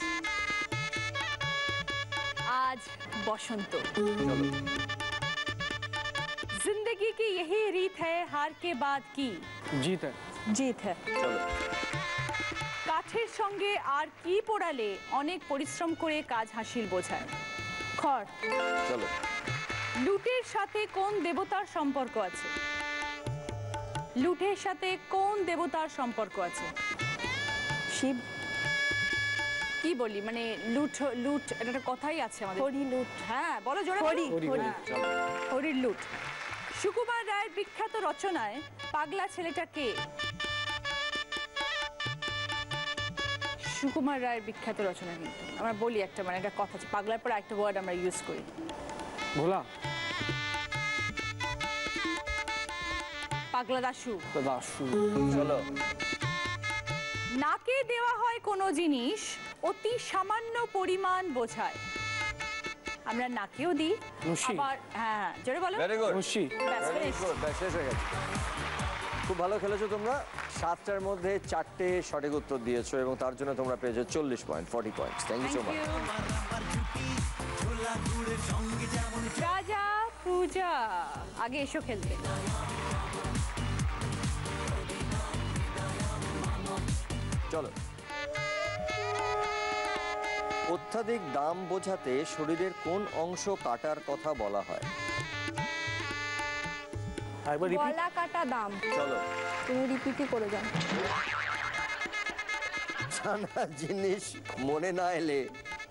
আজ বসন্ত। जिंदगी की यही रीत है, हार के बाद की? জিত হ্যায়। জিত হ্যাঁ। চলো। কাঠের সঙ্গে আর কি পোড়ালে অনেক পরিশ্রম করে কাজ হাসিল বোঝায়? খড়। চলো। লুটের সাথে কোন দেবতার সম্পর্ক আছে? লুটের সাথে কোন দেবতার সম্পর্ক আছে? শিব। কি বলি, মানে লুট লুট, এটা একটা কথাই আছে আমাদের। হরি লুট। হ্যাঁ বলো জোরে। হরি। হ্যাঁ, হরির লুট। সুকুমার রায়ের বিখ্যাত রচনায় পাগলা ছেলেটা কে? সুকুমার রায়ের বিখ্যাত রচনা কিন্তু আমরা বলি একটা, মানে একটা কথা আছে, পাগলার পর একটা ওয়ার্ড আমরা ইউজ করি। ভোলা। পাগলা দাশু। দাশু। চলো। নাকে দেওয়া হয় কোনো জিনিস অতি সামান্য পরিমাণ বোঝায়। আমরা নাকেও দিই, মুশি। আবার হ্যাঁ জোরে বলো। Very good. মুশি। ব্যাস, ভেরি finish। গুড, ব্যাস শেষ হয়ে গেছে। খুব ভালো খেলেছো তোমরা। 7টার মধ্যে 4টে সঠিক উত্তর দিয়েছো এবং তার জন্য তোমরা পেয়েছো 40 point, 40 points. Thank you so Thank much. you. Raja পূজা, আগে এসো খেলতে। চলো। অত্যাধিক দাম বোঝাতে শরীরের কোন অংশ কাটার কথা বলা হয়? একবার রিপিট। গলা কাটা দাম। চলো। তুমি রিপিটই করে যাও। জানা জিনিস মনে না এলে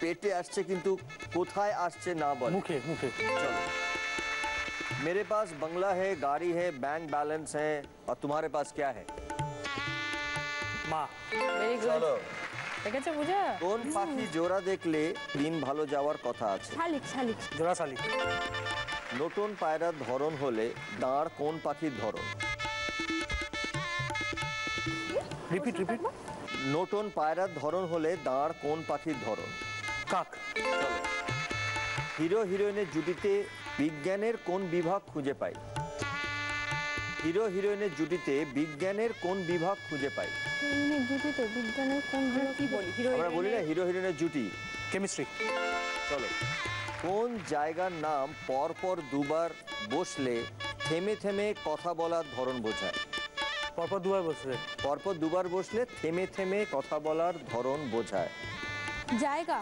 পেটে আসছে কিন্তু কোথায় আসছে না বলে? মুখে। মুখে। चलो। मेरे पास बंगला है, गाड़ी है, बैंक बैलेंस है, और तुम्हारे पास क्या है? মা। Very good. চলো। দেখেছো পূজা? কোন পাখি জোড়া দেখলে দিন ভালো যাওয়ার কথা আছে? শালিক। শালিক। জোড়া শালিক। নতুন পায়রার ধরন হলে দাঁড় কোন পাখির ধরন? রিপিট। রিপিট। নতুন পায়রার ধরন হলে দাঁড় কোন পাখির ধরন? কাক। চলো। হিরো হিরোইনের জুটিতে বিজ্ঞানের কোন বিভাগ খুঁজে পাই? হিরো হিরোইনের জুটিতে বিজ্ঞানের কোন বিভাগ খুঁজে পাই? জুটিতে বিজ্ঞানের কোন কি বলি আমরা বলি না হিরো হিরোইনের জুটি, কেমিস্ট্রি। চলো, কোন জায়গার নাম পর পর দুবার বসলে থেমে থেমে কথা বলার ধরন বোঝায়? পরপর দুবার বসে পরপর দুবার বসলে থেমে থেমে কথা বলার ধরন বোঝায়। জায়গা।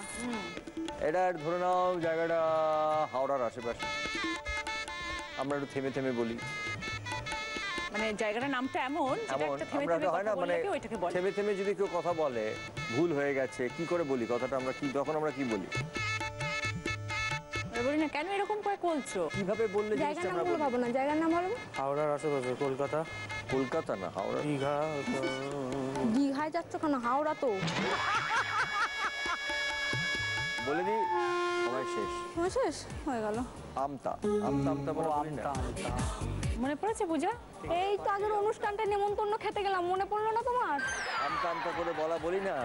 এটা ধরে নাও জায়গাটা হাওড়ার আশেপাশে, আমরা একটু থেমে থেমে বলি। মানে জায়গাটার নামটা এমন যেটা এমন একটা থেমে আমরা থেমে হয় না কথা মানে বললে ওইটাকে বলে। থেমে থেমে যদি কেউ কথা বলে ভুল হয়ে গেছে কি করে বলি কথাটা, আমরা কি তখন আমরা কি বলি? আমরা বলি না কেন এরকম করে বলছো? কিভাবে বললে জায়গার জিনিসটা আমরা নামগুলো বলি? ভাবো না, জায়গার নাম বলো। হাওড়ার আশেপাশে কলকাতা। কলকাতা না হাওড়া। দীঘা। দীঘায় যাচ্ছ কেন? হাওড়া তো। বলে দিই সময় শেষ। সময় শেষ হয়ে গেল। আমতা আমতা আমতা বলে বলি না। মনে পড়েছে পূজা? এই তো আগের অনুষ্ঠানটা নেমন্তন্ন খেতে গেলাম, মনে পড়লো না তোমার? আমতা আমতা করে বলা বলি না।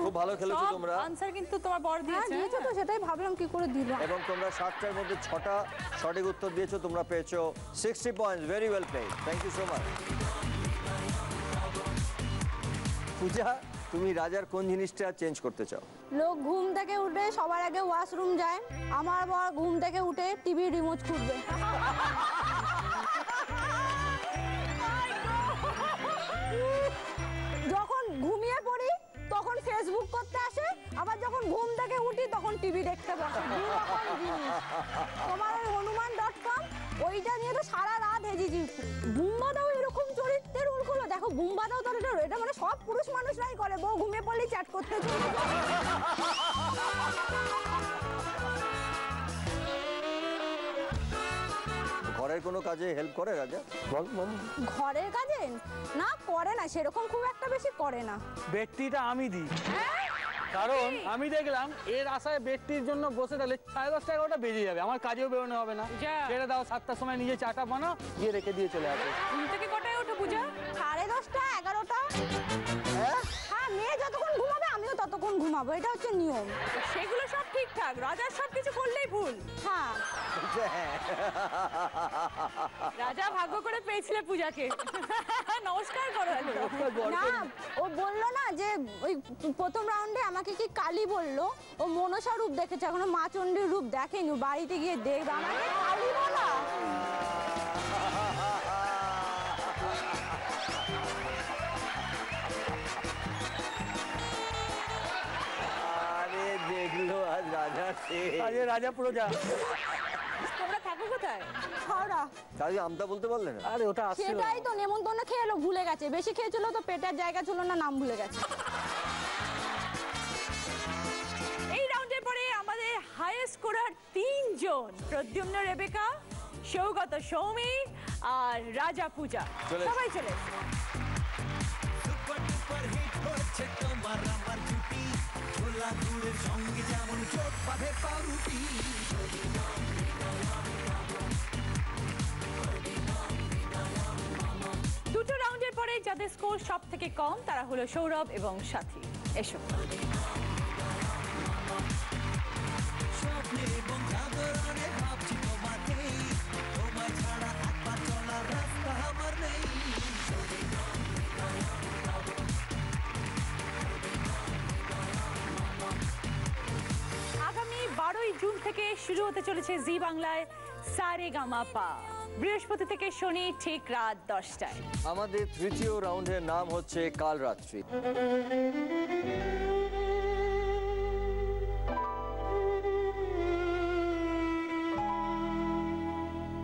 খুব ভালো খেলেছো তোমরা। আনসার কিন্তু তোমার বড় দিয়েছে। দিয়েছো তো, সেটাই ভাবলাম কি করে দিল। এবং তোমরা 7টার মধ্যে 6টা সঠিক উত্তর দিয়েছো, তোমরা পেয়েছো 60 points. Very well played, thank you so much. Puja, তুমি রাজার কোন জিনিসটা চেঞ্জ করতে চাও? লোক ঘুম থেকে উঠে সবার আগে ওয়াশরুম যায়, আমার বর ঘুম থেকে উঠে টিভি রিমোট খুঁজবে। যখন ঘুমিয়ে পড়ি তখন ফেসবুক করতে আসে, আবার যখন ঘুম থেকে উঠি তখন টিভি দেখতে বসে। তোমার ওই হনুমান.com ওইটা নিয়ে তো সারা রাত হেজেছি। বুম্বাদাও এরকম চরিত্রের রোল করলো, দেখো বুম্বাদাও তো এটা মানে সব পুরুষ মানুষরাই করে, বউ ঘুমিয়ে পড়লেই চ্যাট করতে চলে যায়। ঘরের কোনো কাজে হেল্প করে রাজা? বল বল। ঘরের কাজে না করে না, সেরকম খুব একটা বেশি করে না। বেডটিটা আমি দিই, কারণ আমি দেখলাম এর আশায় বেডটির জন্য বসে থাকলে 10:30 11টা বেজে যাবে, আমার কাজেও বেরোনো হবে না। ছেড়ে দাও, 7টার সময় নিজে চাটা বানাও, গিয়ে রেখে দিয়ে চলে আসবে। ঘুম থেকে কটায় ওঠো পূজা? 10:30 11টা। হ্যাঁ, মেয়ে যতক্ষণ ঘুমাবে আমিও ততক্ষণ ঘুমাবো, এটা হচ্ছে নিয়ম। সেগুলো সব ঠিকঠাক, রাজার সব কিছু করলেই ভুল। হ্যাঁ, রাজা ভাগ্য করে পেয়েছিলে পূজাকে। নমস্কার করো একদম। না ও বললো না যে ওই প্রথম রাউন্ডে আমাকে কি কালী বললো, ও মনসা রূপ দেখেছে, এখনো মা চণ্ডীর রূপ দেখেনি, ও বাড়িতে গিয়ে দেখবে। আমাকে কালী বলা? আরে দেখলো আজ রাজা আজ রাজা পুরো যা। তোমরা থাকো কোথায়? হাওড়া। কাজে আমতা বলতে পারলে না? আরে ওটা আসছে। সেটাই তো, নেমন্তন্ন খেয়ে ভুলে গেছে, বেশি খেয়েছিল তো পেটের জায়গা ছিল না, নাম ভুলে গেছে। এই রাউন্ডের পরে আমাদের হাইয়েস্ট স্কোরার 3 জন, প্রদ্যুম্ন রেবেকা, সৌগত সৌমি আর রাজা পূজা। চলে সবাই চলে এসো। দুটো রাউন্ডের পরে যাদের স্কোর সব থেকে কম তারা হলো সৌরভ এবং সাথী। এসো। আগামী 12ই জুন থেকে শুরু হতে চলেছে জি বাংলায় সারেগামাপা, বৃহস্পতি থেকে শনি ঠিক রাত 10টায়। আমাদের তৃতীয় রাউন্ডের নাম হচ্ছে কাল রাত্রি।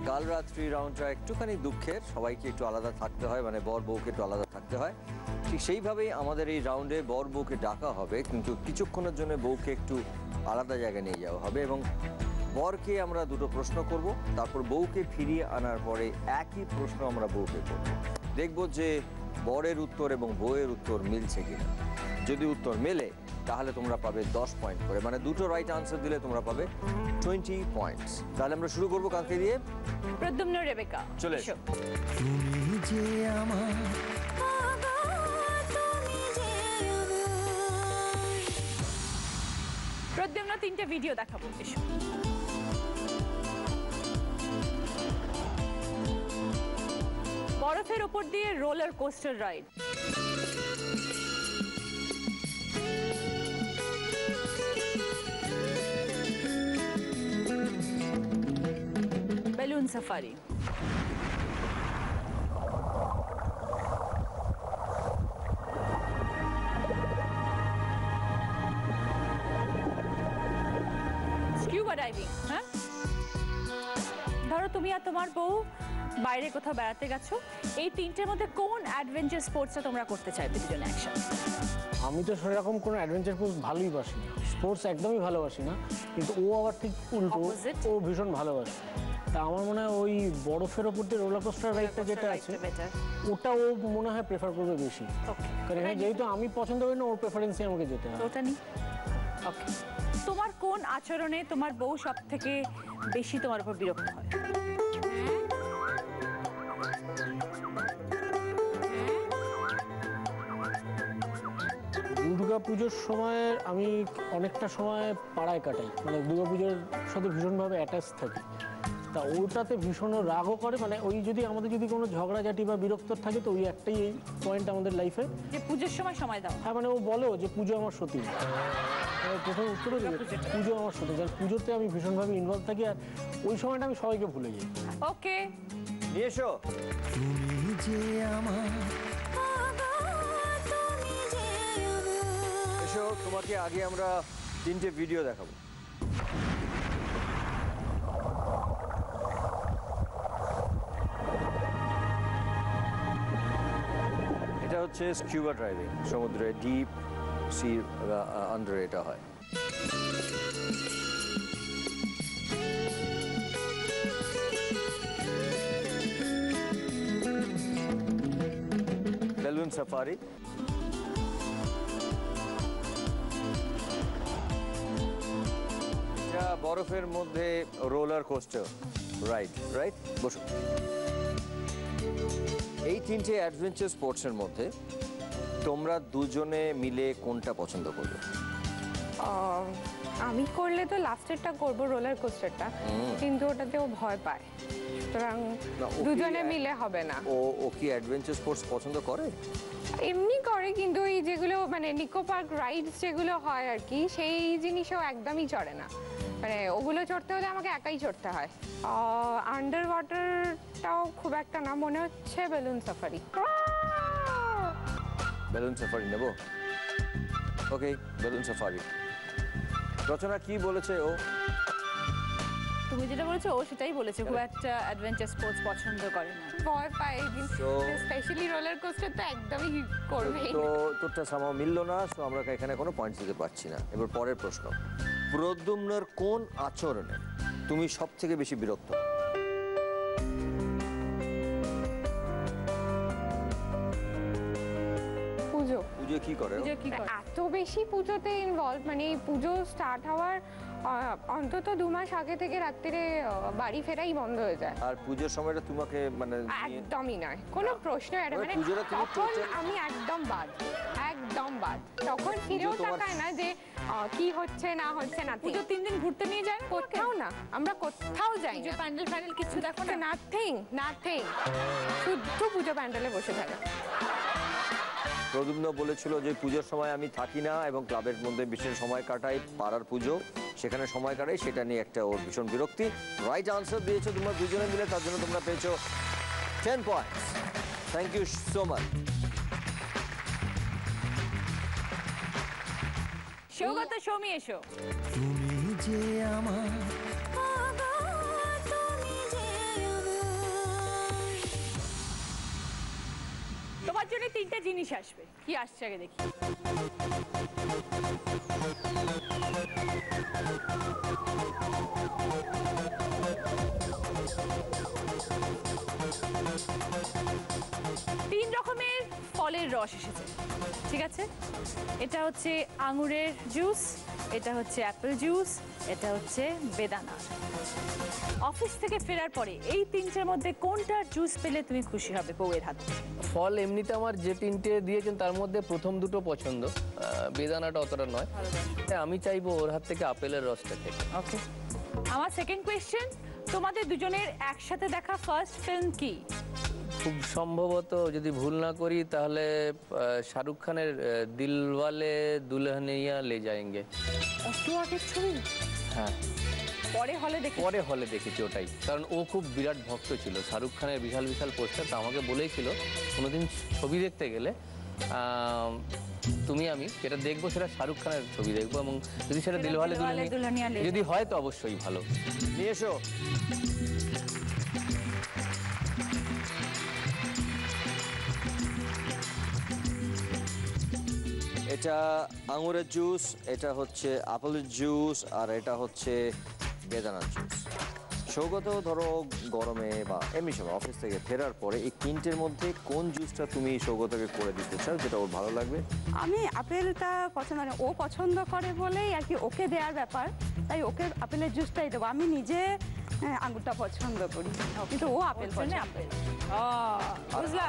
কাল রাত্রি রাউন্ডটা একটুখানি দুঃখের, সবাইকে একটু আলাদা থাকতে হয়, মানে বর বউকে একটু আলাদা থাকতে হয়। ঠিক সেইভাবেই আমাদের এই রাউন্ডে বর বউকে ডাকা হবে, কিন্তু কিছুক্ষণের জন্য বউকে একটু আলাদা জায়গায় নিয়ে যাওয়া হবে এবং বরকে আমরা দুটো প্রশ্ন করব, তারপর বউকে ফিরিয়ে আনার পরে একই প্রশ্ন আমরা বউকে করব। দেখব যে বরের উত্তর এবং বউয়ের উত্তর মিলছে কিনা। যদি উত্তর মেলে তাহলে তোমরা পাবে 10 পয়েন্ট করে, মানে দুটো রাইট আনসার দিলে তোমরা পাবে 20 পয়েন্টস। তাহলে আমরা শুরু করবো কাকে দিয়ে? প্রদ্যুম্ন রেবেকা, চলে এসো। তুমি যে আমার প্রদ্যুম্ন 3টে ভিডিও দেখাবো। এসো। বরফের ওপর দিয়ে roller coaster ride, balloon safari, scuba diving. হ্যাঁ, ধরো তুমি আর তোমার বউ বাইরে কোথাও বেড়াতে গেছো, এই তিনটের মধ্যে কোন অ্যাডভেঞ্চার স্পোর্টসটা তোমরা করতে চাইবে দুজনে একসাথে? আমি তো সেরকম কোনো অ্যাডভেঞ্চার স্পোর্টস ভালোই বাসি না, স্পোর্টস একদমই ভালোবাসি না, কিন্তু ও আবার ঠিক উল্টো, ও ভীষণ ভালোবাসে। তা আমার মনে হয় ওই বরফের ওপর দিয়ে রোলার কোস্টার রাইডটা যেটা আছে ওটা ও মনে হয় প্রেফার করবে বেশি, কারণ যেহেতু আমি পছন্দ করি না, ওর প্রেফারেন্সে আমাকে যেতে হয়। ওটা নি ওকে। তোমার কোন আচরণে তোমার বউ সব থেকে বেশি তোমার উপর বিরক্ত হয়? দুর্গা পুজোর সময় আমি অনেকটা সময় পাড়ায় কাটাই, মানে দুর্গা পুজোর সাথে ভীষণভাবে অ্যাটাচ থাকি। তা ওটাতে ভীষণ রাগও করে, মানে ওই যদি আমাদের যদি কোনো ঝগড়াঝাটি বা বিরক্ত থাকে তো ওই একটাই পয়েন্ট আমাদের লাইফে, যে পুজোর সময় দাও। হ্যাঁ, মানে ও বলেও যে পুজো আমার সত্যি, প্রথম উত্তরে পুজো আমার সত্যি, কারণ পুজোতে আমি ভীষণভাবে ইনভলভ থাকি আর ওই সময়টা আমি সবাইকে ভুলে যাই। ওকে, নিয়ে এসো। তুমি যে আমার, এসো, তোমাকে আগে আমরা 3টে ভিডিও দেখাবো। এটা হচ্ছে স্কিউবা ড্রাইভিং, সমুদ্রে ডিপ সি আন্ডারে এটা হয়। বেলুন সাফারি, এটা বরফের মধ্যে রোলার কোস্টার রাইট। বসো। এই 3টে অ্যাডভেঞ্চার স্পোর্টসের মধ্যে তোমরা দুজনে মিলে কোনটা পছন্দ করবে? আমি করলে তো লাস্টেরটা করব, রোলার কোস্টারটা, কিন্তু ওটাতে ও ভয় পায়, সুতরাং দুজনে মিলে হবে না। ও কি অ্যাডভেঞ্চার স্পোর্টস পছন্দ করে? এমনি করে, কিন্তু এই যেগুলো মানে নিকো পার্ক রাইডস যেগুলো হয় আর কি, সেই জিনিসও একদমই চড়ে না, মানে ওগুলো চড়তে হলে আমাকে একাই চড়তে হয়। আন্ডার ওয়াটারটাও খুব একটা না, মনে হচ্ছে বেলুন সাফারি। বেলুন সাফারি নেব। ওকে, বেলুন সাফারি। রচনা কি বলেছে ও? তুমি যেটা বলেছো ও সেটাই বলেছে, খুব একটা অ্যাডভেঞ্চার স্পোর্টস পছন্দ করে না, ভয় পায়, স্পেশালি রোলার কোস্টার তো একদমই করবে। তো তোরটা সামাও মিললো না, সো আমরা এখানে কোনো পয়েন্ট দিতে পারছি না। এবার পরের প্রশ্ন, প্রদ্যুম্নের কোন আচরণে তুমি সব থেকে বেশি বিরক্ত? পুজো কি করে? এত বেশি পুজোতে ইনভলভ, মানে পুজো স্টার্ট হওয়ার অন্তত 2 মাস আগে থেকে রাত্রিরে বাড়ি ফেরাই বন্ধ হয়ে যায়। আর পুজোর সময়টা তোমাকে মানে একদমই নয়, কোনো প্রশ্ন এটা, মানে তখন আমি একদম বাদ। তখন ফিরেও তাকায় না যে কি হচ্ছে না হচ্ছে না। পুজো 3 দিন ঘুরতে নিয়ে যায় কোথাও না, আমরা কোথাও যাই না, প্যান্ডেল কিছু দেখো না, নাথিং, শুধু পুজো প্যান্ডেলে বসে থাকে। প্রদ্যুম্ন বলেছিল যে পুজোর সময় আমি থাকি না এবং ক্লাবের মধ্যে বিশেষ সময় কাটাই, পাড়ার পুজো সেখানে সময় কাটাই, সেটা নিয়ে একটা ওর ভীষণ বিরক্তি। রাইট আনসার দিয়েছো তোমরা দুজনে মিলে, তার জন্য তোমরা পেয়েছো 10 points. Thank you so much. Saugata, Soumi এসো। তুমি যে আমার, তোমার জন্য 3টে জিনিস আসবে, কি আসছে আগে দেখি। তিন রকমের ফলের রস এসেছে, ঠিক আছে? এটা হচ্ছে আঙুরের জুস, এটা হচ্ছে অ্যাপেল জুস, এটা হচ্ছে বেদানা। অফিস থেকে ফেরার পরে এই 3টের মধ্যে কোনটার জুস পেলে তুমি খুশি হবে বউয়ের হাত থেকে? ফল এমনিতে আমার যে 3টে দিয়েছেন তার মধ্যে প্রথম 2টো পছন্দ, বেদানাটা অতটা নয়। আমি চাইবো ওর হাত থেকে আপেলের রসটা খেতে। ওকে, আমার সেকেন্ড কোয়েশ্চেন, তোমাদের দুজনের একসাথে দেখা ফার্স্ট ফিল্ম কি? খুব সম্ভবত যদি ভুল না করি তাহলে শাহরুখ খানের দিলওয়ালে দুলহনিয়া লে যায়েঙ্গে। অত আগের ছবি? হ্যাঁ, পরে হলে দেখি। পরে হলে দেখেছি ওটাই, কারণ ও খুব বিরাট ভক্ত ছিল শাহরুখ খানের, বিশাল বিশাল পোস্টার। তো আমাকে বলেইছিল কোনোদিন ছবি দেখতে গেলে তুমি আমি যেটা দেখবো সেটা শাহরুখ খানের ছবি দেখবো, এবং যদি সেটা দিলওয়ালে দুলহনিয়া যদি হয় তো অবশ্যই ভালো। নিয়ে এসো। এটা আঙুরের জুস, এটা হচ্ছে আপেলের জুস, আর এটা হচ্ছে বেদানার জুস। সৌগত ধরো গরমে বা এমনি সময় অফিস থেকে ফেরার পরে এই তিনটের মধ্যে কোন জুসটা তুমি সৌগতকে করে দিতে চাও যেটা ওর ভালো লাগবে? আমি আপেলটা পছন্দ, মানে ও পছন্দ করে বলেই আর কি, ওকে দেওয়ার ব্যাপার, তাই ওকে আপেলের জুসটাই দেবো। আমি নিজে আঙুরটা পছন্দ করি, কিন্তু ও আপেল পছন্দ।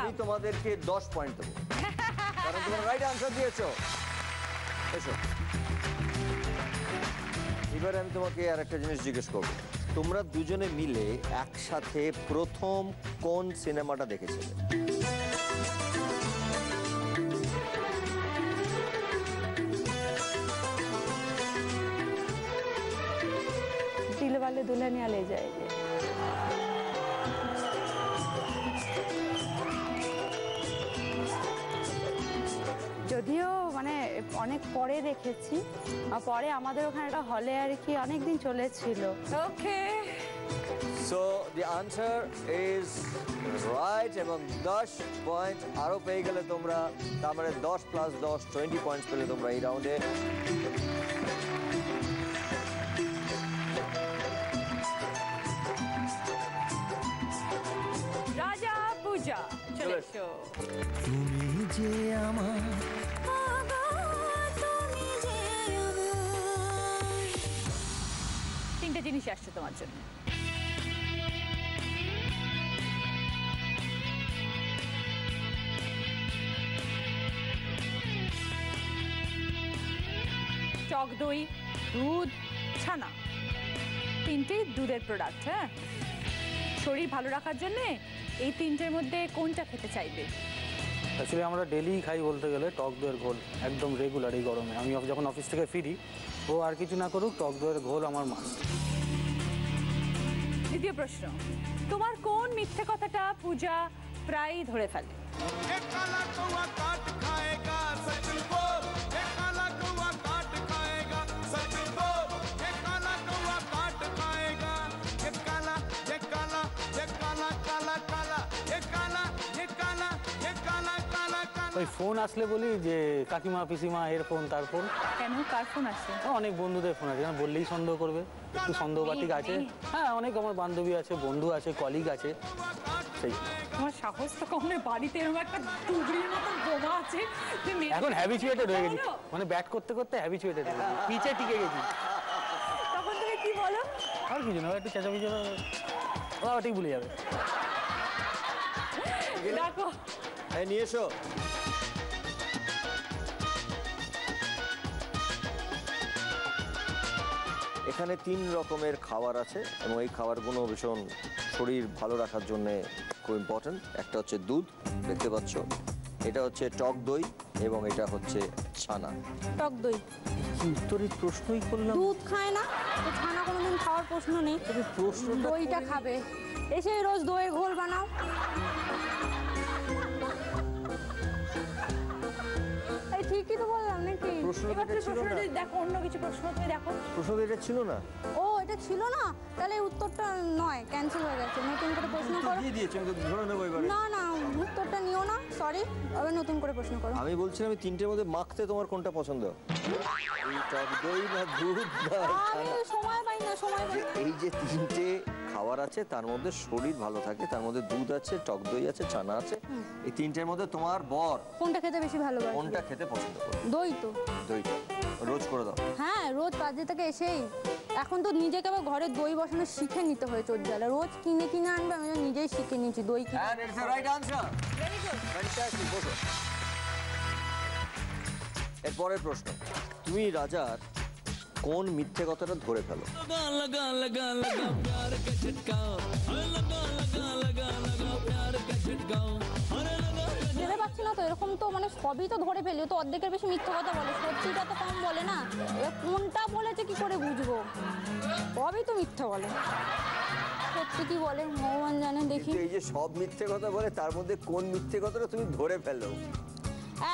আমি তোমাদেরকে 10 পয়েন্ট দেবো কারণ তোমরা রাইট আনসার দিয়েছো। এসো, এবারে আমি তোমাকে আর একটা জিনিস জিজ্ঞেস করবো। তোমরা দুজনে মিলে একসাথে প্রথম কোন সিনেমাটা দেখেছিলে? দিলওয়ালে দুলহনিয়া লে যায়েঙ্গে। যদিও মানে অনেক পরে দেখেছি, পরে আমাদের ওখানে একটা হলে আর কি অনেকদিন চলেছিল। Okay, so the answer is right, এবং 10 পয়েন্ট আরো পেয়ে গেলে তোমরা, তার মানে 10 + 10 20 পয়েন্টস পেলে তোমরা এই রাউন্ডে। রাজা পূজা চলে এসো। তুমি যে আমার তিনটে জিনিস আসছে তোমার জন্য। টক দই, দুধ, ছানা, তিনটেই দুধের প্রোডাক্ট। হ্যাঁ, শরীর ভালো রাখার জন্যে এই তিনটের মধ্যে কোনটা খেতে চাইবে? অ্যাকচুয়ালি আমরা ডেলি খাই বলতে গেলে টক দইয়ের ঘোল, একদম রেগুলার এই গরমে। আমি যখন অফিস থেকে ফিরি, ও আর কিছু না করুক, টক দইয়ের ঘোল আমার মাস্ট। দ্বিতীয় প্রশ্ন, তোমার কোন মিথ্যে কথাটা পূজা প্রায়ই ধরে ফেলে? ওই ফোন আসলে বলি যে কাকিমা পিসিমা এর ফোন, তার ফোন। কেন, কার ফোন আসে? অনেক বন্ধুদের ফোন আছে, বললেই সন্দেহ করবে, একটু সন্দেহবাতিক আছে। হ্যাঁ, অনেক আমার বান্ধবী আছে, বন্ধু আছে, কলিগ আছে, সেই। তোমার সাহস তো কম নেই, বাড়িতে এরকম একটা টুকরির মতন বোমা আছে। এখন হ্যাবিচুয়েটেড হয়ে গেছি, মানে ব্যাট করতে করতে হ্যাবিচুয়েটেড হয়ে গেছি, পিচে টিকে গেছি। তখন তুমি কি বলো? আর কিছু না, একটু চেঁচামেচি ওটাই ভুলে যাবে। দেখো, নিয়ে এসো। এখানে 3 রকমের খাবার আছে এবং এই খাবারগুলো ভীষণ শরীর ভালো রাখার জন্য খুব ইম্পর্টেন্ট। একটা হচ্ছে দুধ, দেখতে পাচ্ছ, এটা হচ্ছে টক দই, এবং এটা হচ্ছে ছানা। টক দই। উত্তরের প্রশ্নই করলাম। দুধ খায় না তো ছানা কোনোদিন খাওয়ার প্রশ্ন নেই। দইটা খাবে, এসে রোজ দইয়ের ঘোল বানাও। ঠিকই তো বললাম নাকি? দেখো অন্য কিছু প্রশ্ন, তুমি দেখো। প্রশ্ন এটা ছিল না। ও, এটা ছিল না, তাহলে উত্তরটা নয়, ক্যান্সেল হয়ে গেছে। নতুন করে প্রশ্ন করো। দিয়ে দিয়েছি, আমি তো ধরে নেব এবারে। না না, উত্তরটা নিও না, সরি, আবার নতুন করে প্রশ্ন করো। আমি বলছিলাম আমি তিনটের মধ্যে মাখতে তোমার কোনটা পছন্দ? এই টক দই না দুধ না আমি সময় পাই না, সময় পাই না। এই যে তিনটে খাবার আছে তার মধ্যে শরীর ভালো থাকে, তার মধ্যে দুধ আছে, টক দই আছে, ছানা আছে। এই তিনটের মধ্যে তোমার বর কোনটা খেতে বেশি ভালোবাসে? কোনটা খেতে পছন্দ করে? দই তো। দইটা রোজ করে দাও। হ্যাঁ, রোজ কাজে থেকে এসেই এখন তো নিজেকে আবার ঘরে দই বসানো শিখে নিতে হয়েছে। ওর জ্বালা রোজ কিনে কিনে আনবে, আমি নিজেই শিখে নিয়েছি দই কিনে। And it's the right answer. Very good. Fantastic. বসো। এরপরের প্রশ্ন, তুমি রাজার কোন মিথ্যে কথাটা ধরে ফেলো। लगा लगा लगा लगा प्यार का झटका, अरे लगा लगा लगा लगा प्यार का झटका, अरे लगा ভেবে পাচ্ছি না তো, এরকম তো মানে সবই তো ধরে ফেলি, ও তো অর্ধেকের বেশি মিথ্যে কথা বলে, সত্যিটা তো কম বলে না। এবার কোনটা বলেছে কি করে বুঝবো, সবই তো মিথ্যে বলে, সত্যি কি বলে ভগবান জানে। দেখি এই যে সব মিথ্যে কথা বলে তার মধ্যে কোন মিথ্যে কথাটা তুমি ধরে ফেলো।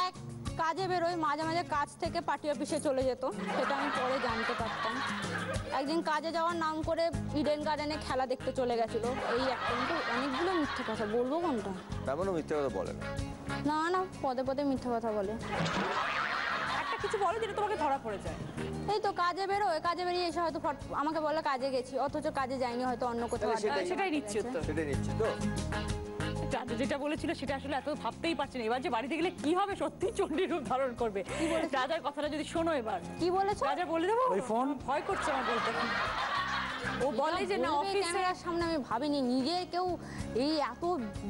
এক কাজে বেরোয়, মাঝে মাঝে কাজ থেকে পার্টি অফিসে চলে যেত, সেটা আমি পরে জানতে পারতাম। একদিন কাজে যাওয়ার নাম করে ইডেন গার্ডেনে খেলা দেখতে চলে গেছিল, এই একটা। কিন্তু অনেকগুলো মিথ্যে কথা, বলবো কোনটা? তেমনও মিথ্যে কথা বলে না। না না, পদে পদে মিথ্যে কথা বলে। একটা কিছু বলো যেটা তোমাকে ধরা পড়ে যায়। এই তো কাজে বেরোয়, কাজে বেরিয়ে এসে হয়তো আমাকে বলে কাজে গেছি, অথচ কাজে যাইনি, হয়তো অন্য কোথাও। সেটাই নিচ্ছি উত্তর, সেটাই নিচ্ছি তো। যেটা বলেছিল সেটা আসলে এত ভাবতেই পারছি না, এবার যে বাড়িতে গেলে কি হবে, সত্যি চণ্ডীর রূপ ধারণ করবে। রাজার কথাটা যদি শোনো এবার। কি বলেছো? রাজা বলে দেবো, ওই ফোন ভয় করছে আমার বলতে। ও বলে যে না, ক্যামেরার সামনে আমি ভাবিনি, নিজের কেউ এই এত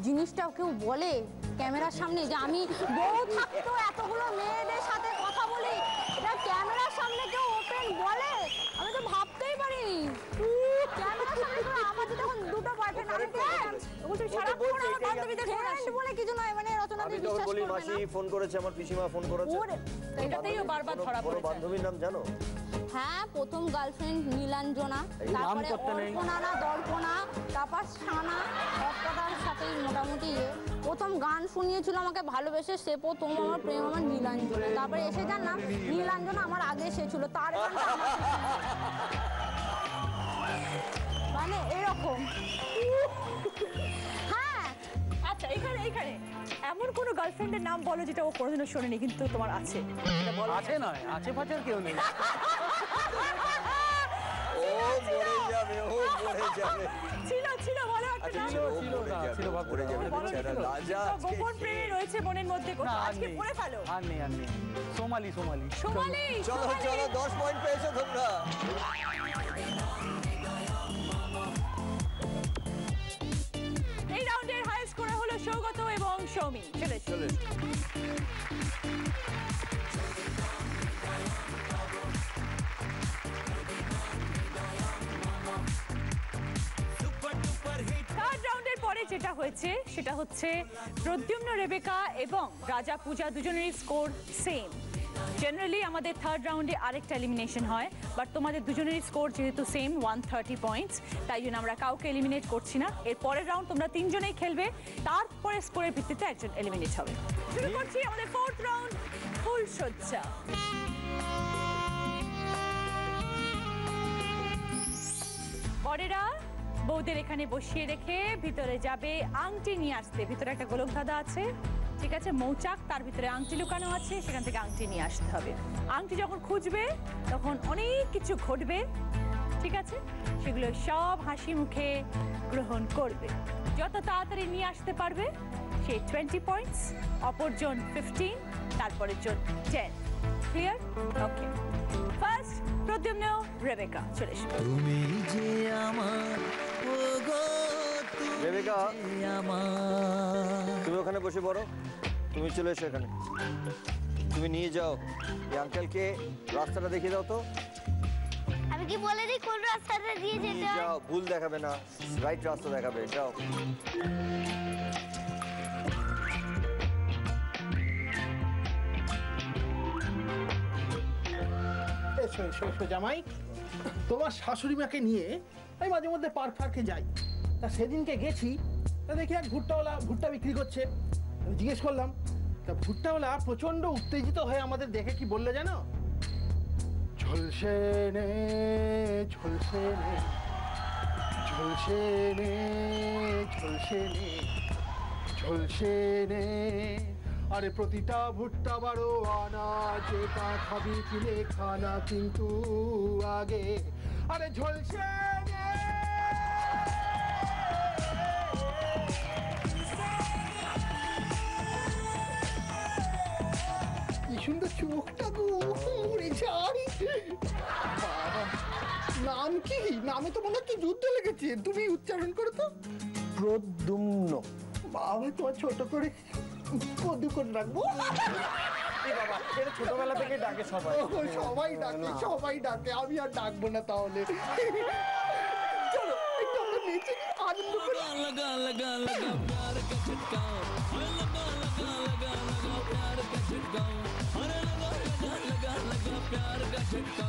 জিনিসটাও কেউ বলে ক্যামেরার সামনে, যে আমি বউ থাকতো এতগুলো মেয়েদের সাথে কথা বলি, এটা ক্যামেরার সামনে কেউ ওপেন বলে, আমি তো ভাবতেই পারিনি। ক্যামেরার সামনে তো আমাদের তখন দুটো বয়ফ্রেন্ড, আমি বলছি সারাক্ষণ আমার বান্ধবীদের ফ্রেন্ড বলে কিছু নয়, মানে রচনা দিয়ে বিশ্বাস বলি করবে মাসি না। ফোন করেছে, আমার পিসিমা ফোন করেছে, এটাতেই ও বারবার ধরা পড়ে যায়। বান্ধবীর নাম জানো? হ্যাঁ, প্রথম গার্লফ্রেন্ড নীলাঞ্জনা, তারপরে অর্পণা না দর্পণা, তারপর সানা, সবকটার সাথেই মোটামুটি প্রথম গান শুনিয়েছিল আমাকে ভালোবেসে, সে প্রথম আমার প্রেম আমার নীলাঞ্জনা। তারপরে এসে জানলাম নীলাঞ্জনা আমার আগে এসেছিল, তার গানটা আমার মানে এরকম। হ্যাঁ আচ্ছা, এখানে এমন কোনো গার্লফ্রেন্ডের নাম বলো যেটা ও কোনোদিনও শোনেনি কিন্তু তোমার আছে। আছে নয়, আছে ফাচার কেউ নেই। ও মরে যাবে, ও মরে যাবে। ছিল বলো একটা নাম। ছিল মরে যাবে বেচারা রাজা। গোপন প্রেমে রয়েছে মনের মধ্যে, আজকে পড়ে ফেলো। আর নেই। সোমালি। চলো 10 পয়েন্ট পেয়েছো তোমরা। এই রাউন্ডের হাই স্কোরার হলো সৌগত এবং সৌমি। চলে থার্ড রাউন্ডের পরে যেটা হয়েছে সেটা হচ্ছে প্রদ্যুম্ন, রেবেকা এবং রাজা পূজা দুজনেরই স্কোর সেম। জেনারেলি আমাদের থার্ড রাউন্ডে আরেকটা এলিমিনেশন হয়, বাট তোমাদের দুজনেরই স্কোর যেহেতু সেম 130 পয়েন্টস, তাই জন্য আমরা কাউকে এলিমিনেট করছি না। এর পরের রাউন্ড তোমরা তিনজনেই খেলবে, তারপরে স্কোরের ভিত্তিতে একজন এলিমিনেট হবে। শুরু করছি আমাদের ফোর্থ রাউন্ড, ফুলসজ্জা। বরেরা বউদের এখানে বসিয়ে রেখে ভিতরে যাবে আংটি নিয়ে আসতে। ভিতরে একটা গোলক ধাঁধা আছে, ঠিক আছে, মৌচাক, তার ভিতরে আংটি লুকানো আছে, সেখান থেকে আংটি নিয়ে আসতে হবে। আংটি যখন খুঁজবে তখন অনেক কিছু ঘটবে, ঠিক আছে, সেগুলো সব হাসি মুখে গ্রহণ করবে। যত তাড়াতাড়ি নিয়ে আসতে পারবে সে 20 পয়েন্টস, অপরজন 15, তারপরের জন 10। ক্লিয়ার? ওকে, ফার্স্ট প্রদ্যুম্ন, রেবেকা, চলে এসো। তুমি যে আমার, ও গো রেবেকা, আমার। তুমি ওখানে বসে পড়ো, তুমি চলে এসো এখানে, তুমি নিয়ে যাও এই আঙ্কেলকে, রাস্তাটা দেখিয়ে দাও তো। আমি কি বলে দিই কোন রাস্তাটা দিয়ে যেতে হয়? যাও, ভুল দেখাবে না, রাইট রাস্তা দেখাবে, যাও। এসো জামাই, তোমার শাশুড়ি মাকে নিয়ে আমি মাঝে মধ্যে পার্কে যাই। তা সেদিনকে গেছি, তা দেখি এক ভুট্টাওয়ালা ভুট্টা বিক্রি করছে। আমি জিজ্ঞেস করলাম, তা ভুট্টাওয়ালা প্রচন্ড উত্তেজিত হয়ে আমাদের দেখে কি বললে জানো? ঝলসে নে ঝলসে নে ঝলসে নে ঝলসে নে ঝলসে নে, আরে প্রতিটা ভুট্টা বারো আনা, যেটা খাবি কিনে খানা কিন্তু আগে, আরে ঝলসে নে। কি সুন্দর চোখটা গো, মরে যাই। বাবা, নাম কি? নামে তো মনে হচ্ছে যুদ্ধ লেগেছে, তুমি উচ্চারণ করো তো। প্রদ্যুম্ন। বাবা, তোমার ছোট করে কদু করে রাখবো। বাবা, এটা ছোটবেলা থেকে ডাকে সবাই। সবাই ডাকে, আমি আর ডাকবো না তাহলে। চলো একটু আমরা নেচে আনন্দ করি। लगा लगा लगा प्यार का झटका, लगा लगा लगा लगा प्यार का झटका, अरे लगा लगा लगा लगा प्यार का झटका,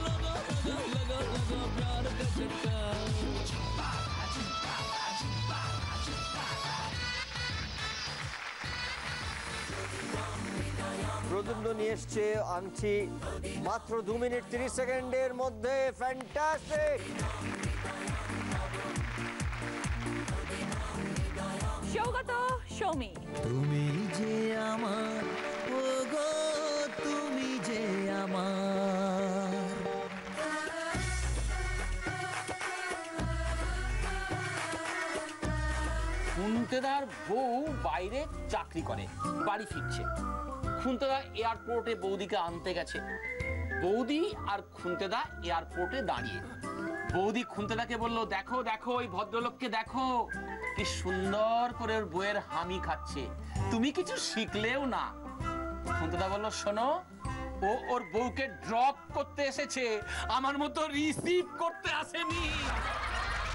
लगा लगा लगा लगा प्यार का झटका। প্রদ্যুম্ন নিয়ে এসছে আংটি মাত্র 2 মিনিট 30 সেকেন্ডের মধ্যে। ফ্যান্টাস্টিক। সৌগত, সৌমি, তুমি যে আমার, ও গো তুমি যে আমার। খুন্তেদার বউ বাইরে চাকরি করে, বাড়ি ফিরছে। খুন্তেদা এয়ারপোর্টে বৌদিকে আনতে গেছে। বৌদি আর খুন্তেদা এয়ারপোর্টে দাঁড়িয়ে। বৌদি খুন্তেদাকে বলল, দেখো দেখো ওই ভদ্রলোককে দেখো, কি সুন্দর করে ওর বউয়ের হামি খাচ্ছে, তুমি কিছু শিখলেও না। খুন্তেদা বলল, শোনো, ও ওর বউকে ড্রপ করতে এসেছে, আমার মতো রিসিভ করতে আসেনি।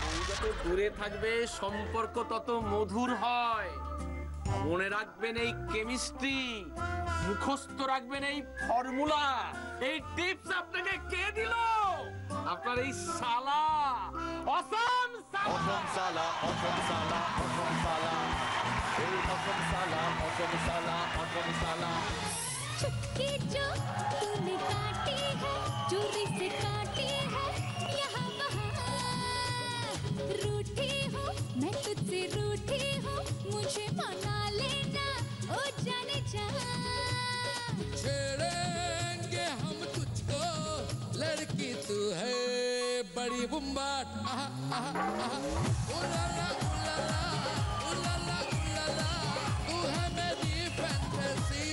বউ যত দূরে থাকবে সম্পর্ক তত মধুর হয়। মনে রাখবেন এই কেমিস্ট্রি, মুখস্থ রাখবেন এই ফর্মুলা। এই টিপস আপনাকে কে দিল? আপনার এই শালা, অসম শালা, অসম শালা, অসম শালা, অসম শালা, এই অসম শালা, অসম শালা, অসম শালা। चुटकी जो तूने काटी है, चूड़ी से काटी है, यहाँ वहाँ रूठी हूँ मैं, तुझसे रूठी हूँ, मुझे मना लेना ओ जाने जा। छेड़ेंगे हम तुझको, लड़की तू है बड़ी बुम्बाट, आहा आहा आहा, उलाला उलाला उलाला उलाला, तू है मेरी फैंटेसी।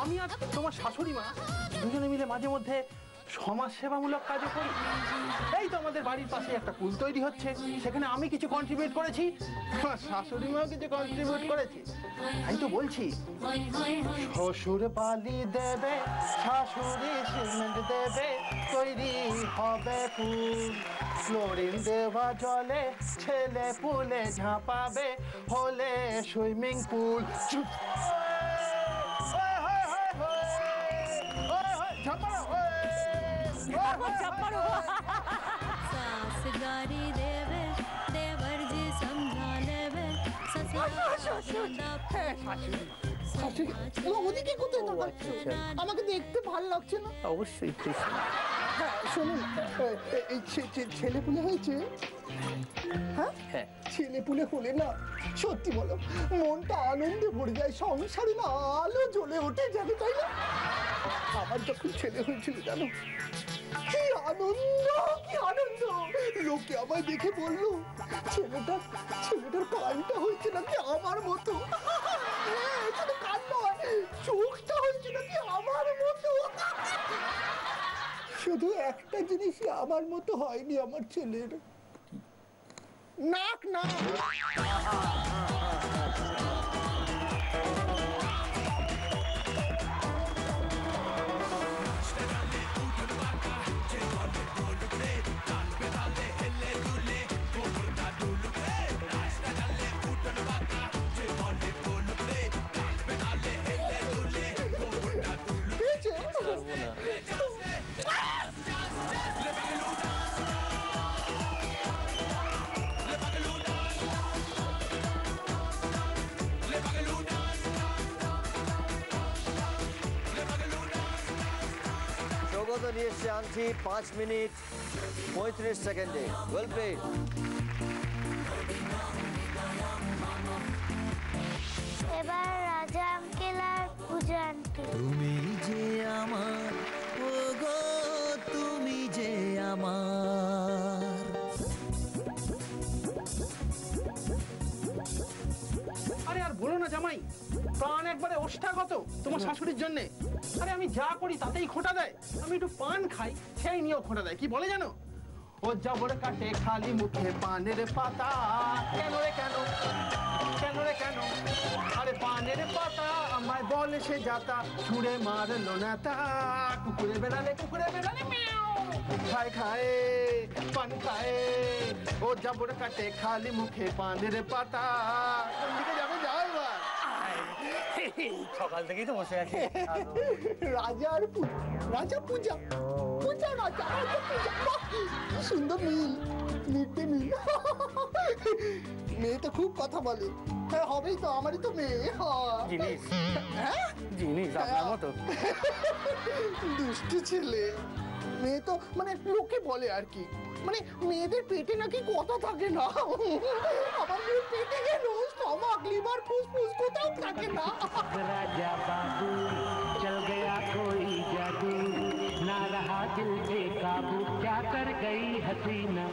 আমি আর তোমার শাশুড়ি মা দুজনে মিলে মাঝে মধ্যে সমাজ সেবামূলক কাজও করি। এই তো আমাদের বাড়ির পাশে একটা পুল তৈরি হচ্ছে, সেখানে আমি কিছু কন্ট্রিবিউট করেছি, আমার শাশুড়ি মাও কিছু কন্ট্রিবিউট করেছি। তাই তো বলছি, শ্বশুর বালি দেবে, শাশুড়ি সিমেন্ট দেবে, তৈরি হবে পুল। ক্লোরিন দেওয়া জলে ছেলে পুলে ঝাঁপাবে, হলে সুইমিং পুল। सास गारी देवे, देवर जी समझा लेवे, ওদিকে কোথায় তাকাচ্ছো? আমাকে দেখতে ভালো লাগছে না? অবশ্যই। হ্যাঁ শোনুন, এই ছেলে পুলে হয়েছে। হ্যাঁ ছেলে পুলে হলে না, সত্যি বলো, মনটা আনন্দে ভরে যায়, সংসারে না আলো জ্বলে ওঠে যাবে, তাই না? আমার যখন ছেলে হয়েছিল জানো, কি আনন্দ, কি আনন্দ! লোকে আমায় দেখে বললো, ছেলেটার কানটা হয়েছে নাকি আমার মতো। শুধু কান নয়, চোখটা হয়েছে নাকি আমার মতো। শুধু একটা জিনিসই আমার মতো হয়নি আমার ছেলের, নাক না। সৌগত নিয়ে এসছে আংটি 5 মিনিট 35 সেকেন্ডে। Well played. এবার রাজা আঙ্কেল আর পূজা আন্টি। তুমি যে আমার, ও গো তুমি যে আমার। আরে আর বলো না জামাই, প্রাণ একবারে ওষ্ঠাগত তোমার শাশুড়ির জন্য। আরে আমি যা করি তাতেই খোঁটা দেয়, আমি একটু পান খাই সেই নিয়েও খোঁটা দেয়। কি বলে জানো, ও জবর কাটে খালি মুখে পানের পাতা কেন রে কেন কেন রে কেন আরে পানের পাতা আমায় বলে সে যাতা ছুঁড়ে মারলো না তা কুকুরে বেড়ালে মিয়াও খায় খায় পান খায় ও জবর কাটে খালি মুখে পানের পাতা কোন দিকে যাবে যাও এবার সকাল থেকেই তো বসে আছি রাজার রাজা পূজা পূজা রাজা রাজা পূজা বাহ, কি সুন্দর মিল মিটে মিল মেয়ে তো খুব কথা বলে হ্যাঁ হবেই তো আমারই তো মেয়ে জিনিস হ্যাঁ জিনিস আপনার মতো দুষ্টু ছেলে মেয়ে তো মানে লোকে বলে আর কি মানে মেয়েদের পেটে নাকি কথা থাকে না আমার মেয়ের পেটে গেল স্টমাক লিভার ফুসফুস কোথাও থাকে না राजा बाबू चल गया कोई जादू ना रहा दिल पे काबू क्या कर गई हसीना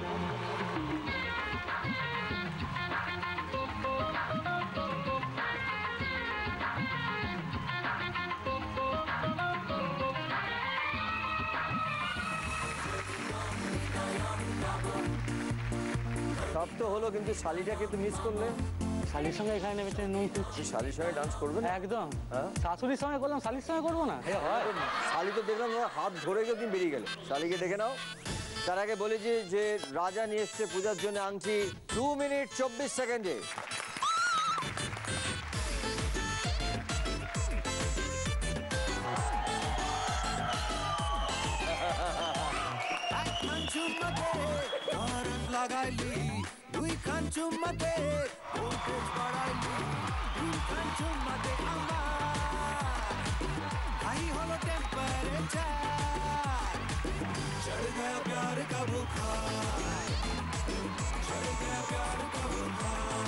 সব তো হলো, কিন্তু শালিটাকে তো মিস করলে। শালির সঙ্গে এখানে নেমেছে নুই তুচ্ছি শালির সঙ্গে ডান্স করবে না একদম হ্যাঁ শাশুড়ির সঙ্গে করলাম শালির সঙ্গে করবো না শালি তো দেখলাম তোমার হাত ধরে গিয়ে তুমি বেরিয়ে গেলে। শালিকে ডেকে নাও। তার আগে বলেছি যে রাজা নিয়ে এসছে পূজার জন্য আংটি 2 মিনিট 24 সেকেন্ডে। লাগাইলি দুই খান চুম্মাতে ভোল্টেজ বাড়াইলি দুই খান চুম্মাতে আমার হাই হলো টেম্পারেচার চढ़ गया प्यार का बुखार चढ़ गया प्यार का बुखार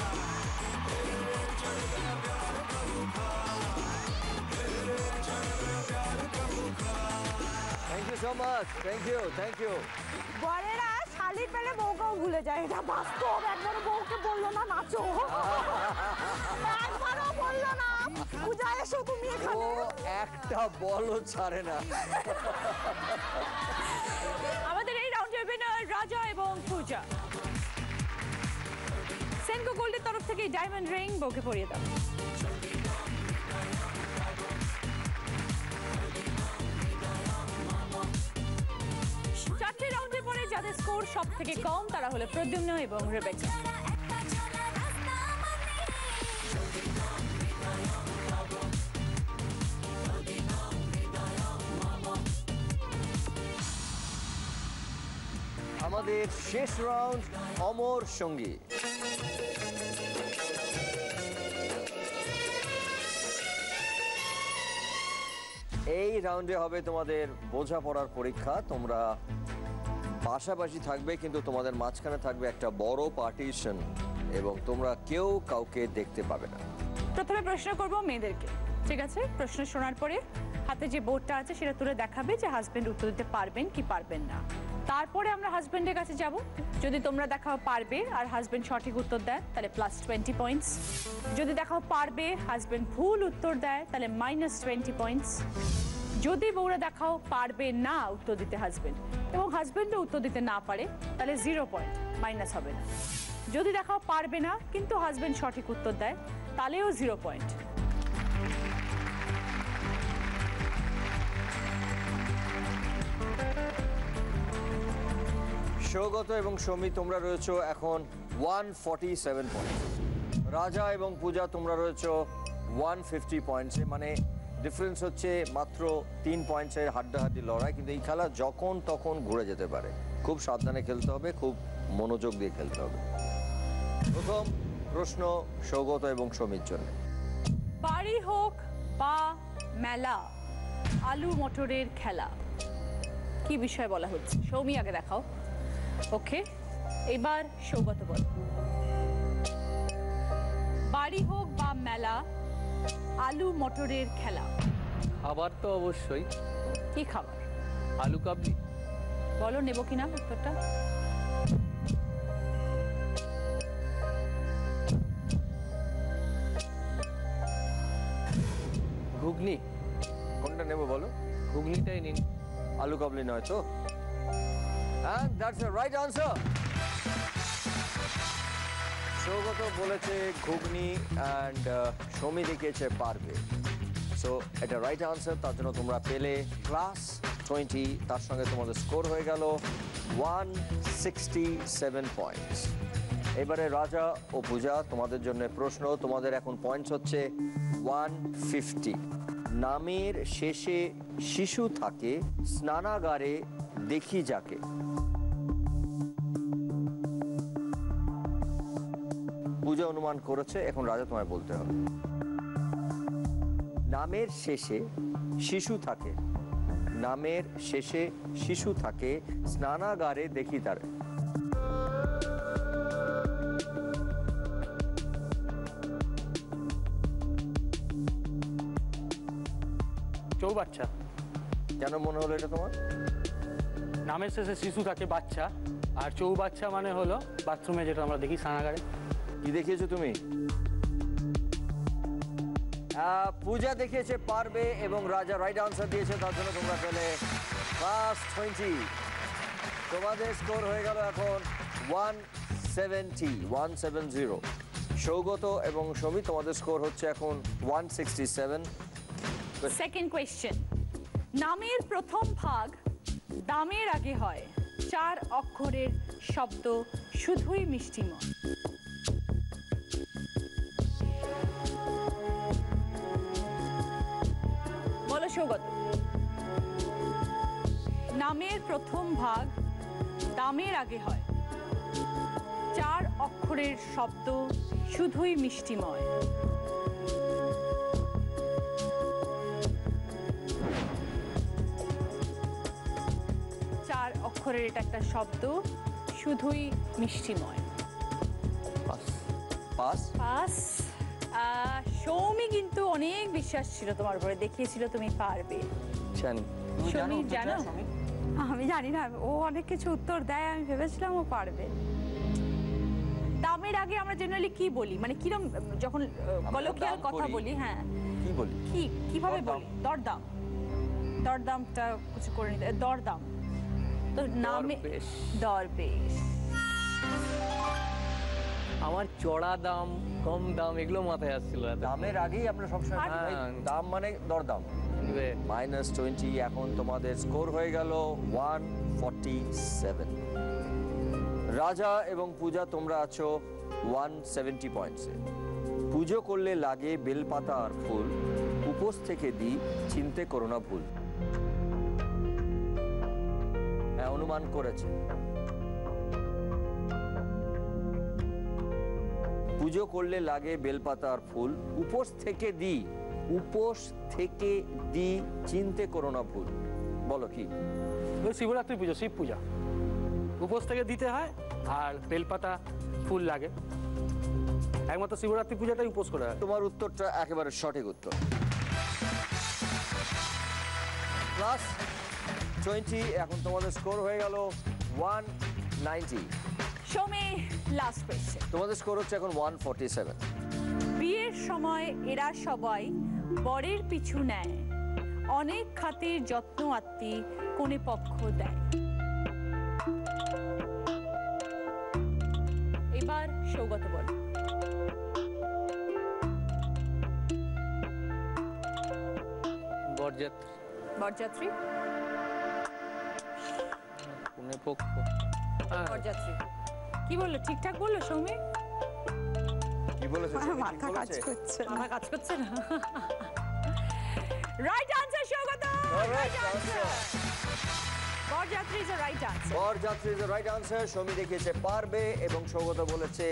चढ़ गया प्यार का बुखार चढ़ गया प्यार का बुखार। Thank you so much, thank you. বরেরা শালি পেলে বউকেও ভুলে যায়, এটা বাস্তব। একবারও বউকে বললো না নাচো, একবারও বললো না পূজা এসো তুমি এখানে। ও একটা বলও ছাড়ে না। আমাদের এই রাউন্ডের উইনার রাজা এবং পূজা। সেনকো গোল্ডের তরফ থেকে ডায়মন্ড রিং বউকে পরিয়ে দাও। চারটে রাউন্ডের পরে যাদের স্কোর সব থেকে কম তারা হলো প্রদ্যুম্ন এবং রেবেকা। আমাদের শেষ রাউন্ড অমর সঙ্গী। এই রাউন্ডে হবে তোমাদের বোঝাপড়ার পরীক্ষা। তোমরা পাশাপাশি থাকবে, কিন্তু তোমাদের মাঝখানে থাকবে একটা বড় পার্টিশন এবং তোমরা কেউ কাউকে দেখতে পাবে না। প্রথমে প্রশ্ন করব মেয়েদেরকে, ঠিক আছে? প্রশ্ন শোনার পরে হাতে যে বোর্ডটা আছে সেটা তুলে দেখাবে যে হাজবেন্ড উত্তর দিতে পারবেন কি পারবেন না। তারপরে আমরা হাজবেন্ডের কাছে যাব। যদি তোমরা দেখাও পারবে আর হাজবেন্ড সঠিক উত্তর দেয় তাহলে +20 পয়েন্টস। যদি দেখাও পারবে হাজবেন্ড ভুল উত্তর দেয় তাহলে -20 পয়েন্টস। যদি বউরা দেখাও পারবে না উত্তর দিতে হাজবেন্ড এবং হাজবেন্ডও উত্তর দিতে না পারে তাহলে 0 পয়েন্ট, মাইনাস হবে না। যদি দেখাও পারবে না কিন্তু হাজবেন্ড সঠিক উত্তর দেয় তাহলেও 0 পয়েন্ট। সৌগত এবং সৌমি তোমরা রয়েছো এখন 147 পয়েন্ট। রাজা এবং পূজা তোমরা রয়েছো 150 পয়েন্টসে, মানে ডিফারেন্স হচ্ছে মাত্র 3 পয়েন্টসের হাড্ডাহাড্ডি লড়াই। কিন্তু এই খেলা যখন তখন ঘুরে যেতে পারে, খুব সাবধানে খেলতে হবে, খুব মনোযোগ দিয়ে খেলতে হবে। প্রথম প্রশ্ন সৌগত এবং সৌমির জন্য। বাড়ি হোক বা মেলা, আলু মটরের খেলা, কি বিষয় বলা হচ্ছে? সৌমি আগে দেখাও। ওকে, এবার সৌগত বল। বাড়ি হোক বা মেলা, আলু মটরের খেলা। খাবার তো অবশ্যই। কি খাবার? আলু কাবলি। বলো নেব কিনা উত্তরটা। ঘুগনি। কোনটা নেব বলো? ঘুগনিটাই নিন। আলু কাবলি নয় তো? And that's the right answer. Saugata বলেছে ঘুগনি অ্যান্ড সৌমি দেখিয়েছে পারবে। সো এটা রাইট আনসার, তার জন্য তোমরা পেলে +20, তার সঙ্গে তোমাদের স্কোর হয়ে গেল 167 পয়েন্টস। এবারে রাজা ও পূজা তোমাদের জন্য প্রশ্ন। তোমাদের এখন পয়েন্টস হচ্ছে 150। নামের শেষে শিশু থাকে, স্নানাগারে দেখি যাকে। পূজা অনুমান করেছে, এখন রাজা তোমায় বলতে হবে। নামের শেষে শিশু থাকে, নামের শেষে শিশু থাকে, স্নানাগারে দেখি তারে। চৌবাচ্চা। কেন মনে হলো এটা তোমার? নামের শেষে শিশু থাকে বাচ্চা, আর চৌবাচ্চা মানে হলো বাথরুমে যেটা আমরা দেখি স্নানাগারে। কি দেখিয়েছো তুমি? পূজা দেখিয়েছে পারবে এবং রাজা রাইট আনসার দিয়েছে, তার জন্য তোমরা পেলে +20। তোমাদের স্কোর হয়ে গেল এখন 170। সৌগত এবং সৌমি তোমাদের স্কোর হচ্ছে এখন 167। সেকেন্ড কোয়েশ্চেন, নামের প্রথম ভাগ দামের আগে হয়, 4 অক্ষরের শব্দ শুধুই মিষ্টিময়। বলো সৌগত। নামের প্রথম ভাগ দামের আগে হয়, 4 অক্ষরের শব্দ শুধুই মিষ্টিময়। অক্ষরের এটা একটা শব্দ, শুধুই মিষ্টিময়। Pass pass. সৌমি কিন্তু অনেক বিশ্বাস ছিল তোমার উপরে, দেখিয়েছিল তুমি পারবে। সৌমি জানো? আমি জানি না, ও অনেক কিছু উত্তর দেয়, আমি ভেবেছিলাম ও পারবে। দামের আগে আমরা জেনারেলি কি বলি, মানে কিরম যখন কলোকিয়াল কথা বলি? হ্যাঁ, কি বলি? কিভাবে বলি? দরদাম। দরদামটা কিছু করে নিতে, দরদাম। তো নামে দরবেশ। আমার চড়া দাম, কম দাম এগুলো মাথায় আসছিল। দামের আগেই আমরা সবসময় দাম মানে দরদাম। -20। এখন তোমাদের স্কোর হয়ে গেল 147। রাজা এবং পূজা তোমরা আছো 170 পয়েন্টসে। পুজো করলে লাগে বেলপাতা আর ফুল, উপোস থেকে দিই চিনতে করো না ভুল। অনুমান করেছে। পুজো করলে লাগে বেলপাতা আর ফুল, উপোস থেকে দি, উপোস থেকে দি চিনতে করো না ভুল। বলো কি? শিবরাত্রি পুজো, শিব পূজা। উপোস থেকে দিতে হয় আর বেলপাতা ফুল লাগে। একমাত্র শিবরাত্রি পূজাটাই উপোস করা হয়। তোমার উত্তরটা একেবারে সঠিক উত্তর। +20। এখন তোমাদের স্কোর হয়ে গেল 190। Soumi, last question. তোমাদের স্কোর হচ্ছে এখন 147। বিয়ের সময় এরা সবাই বরের পিছু নেয়, অনেক খাতির যত্ন আত্মি কোনে পক্ষ দেয়। এবার সৌগত বল। বরযাত্রী। বরযাত্রী। কোনে পক্ষ। বরযাত্রী। কি বললো? ঠিকঠাক বললো সৌমি? কি বলেছে? মাথা কাজ করছে, মাথা কাজ করছে না। Right answer Saugata. Right answer. বরযাত্রী ইজ দ্য রাইট আনসার। বরযাত্রী is the right answer. Soumi দেখিয়েছে পারবে এবং সৌগত বলেছে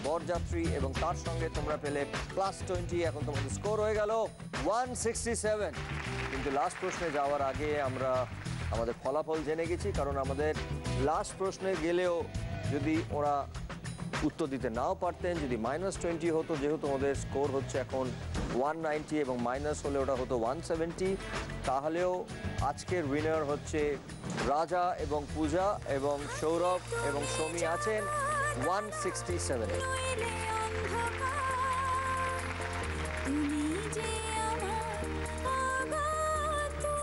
বরযাত্রী, এবং তার সঙ্গে তোমরা পেলে +20। এখন তোমাদের স্কোর হয়ে গেল 167। কিন্তু লাস্ট প্রশ্নে যাওয়ার আগে আমরা আমাদের ফলাফল জেনে গেছি, কারণ আমাদের লাস্ট প্রশ্নে গেলেও যদি ওরা উত্তর দিতে নাও পারতেন, যদি -20 হতো, যেহেতু ওদের স্কোর হচ্ছে এখন 190 এবং মাইনাস হলে ওটা হতো 170, তাহলেও আজকের উইনার হচ্ছে রাজা এবং পূজা, এবং সৌরভ এবং সৌমি আছেন 167-এ।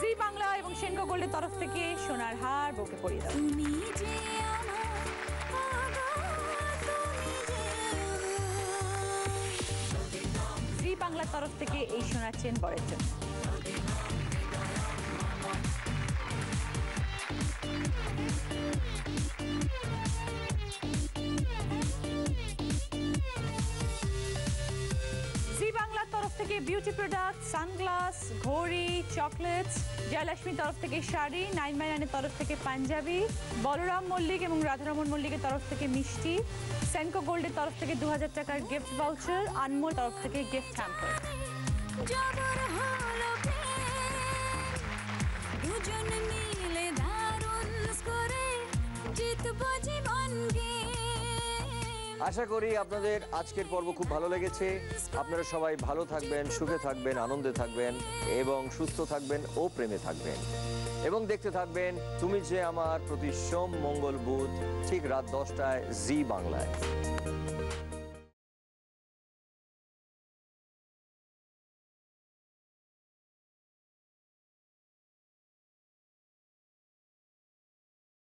জি বাংলা এবং সেনগো গোল্ডের তরফ থেকে সোনার হার বউকে পরিয়ে দাও। জি বাংলার তরফ থেকে এই সোনার চেন বরের জন্য। তরফ থেকে বিউটি প্রোডাক্ট, সানগ্লাস, ঘড়ি, চকলেটস, জয়লক্ষ্মীর তরফ থেকে শাড়ি, 9/9 তরফ থেকে পাঞ্জাবি, বলরাম মল্লিক এবং রাধারমন মল্লিকের তরফ থেকে মিষ্টি, সেনকো গোল্ডের তরফ থেকে 2000 টাকার গিফট ভাউচার, আনমোল তরফ থেকে গিফট হ্যাম্পার। দুজন মিলে দারুণ স্কোরে জিতবো জীবনকে। আশা করি আপনাদের আজকের পর্ব খুব ভালো লেগেছে। আপনারা সবাই ভালো থাকবেন, সুখে থাকবেন, আনন্দে থাকবেন এবং সুস্থ থাকবেন ও প্রেমে থাকবেন এবং দেখতে থাকবেন তুমি যে আমার প্রতি সোম, মঙ্গল, বুধ ঠিক রাত 10টায় জি বাংলায়।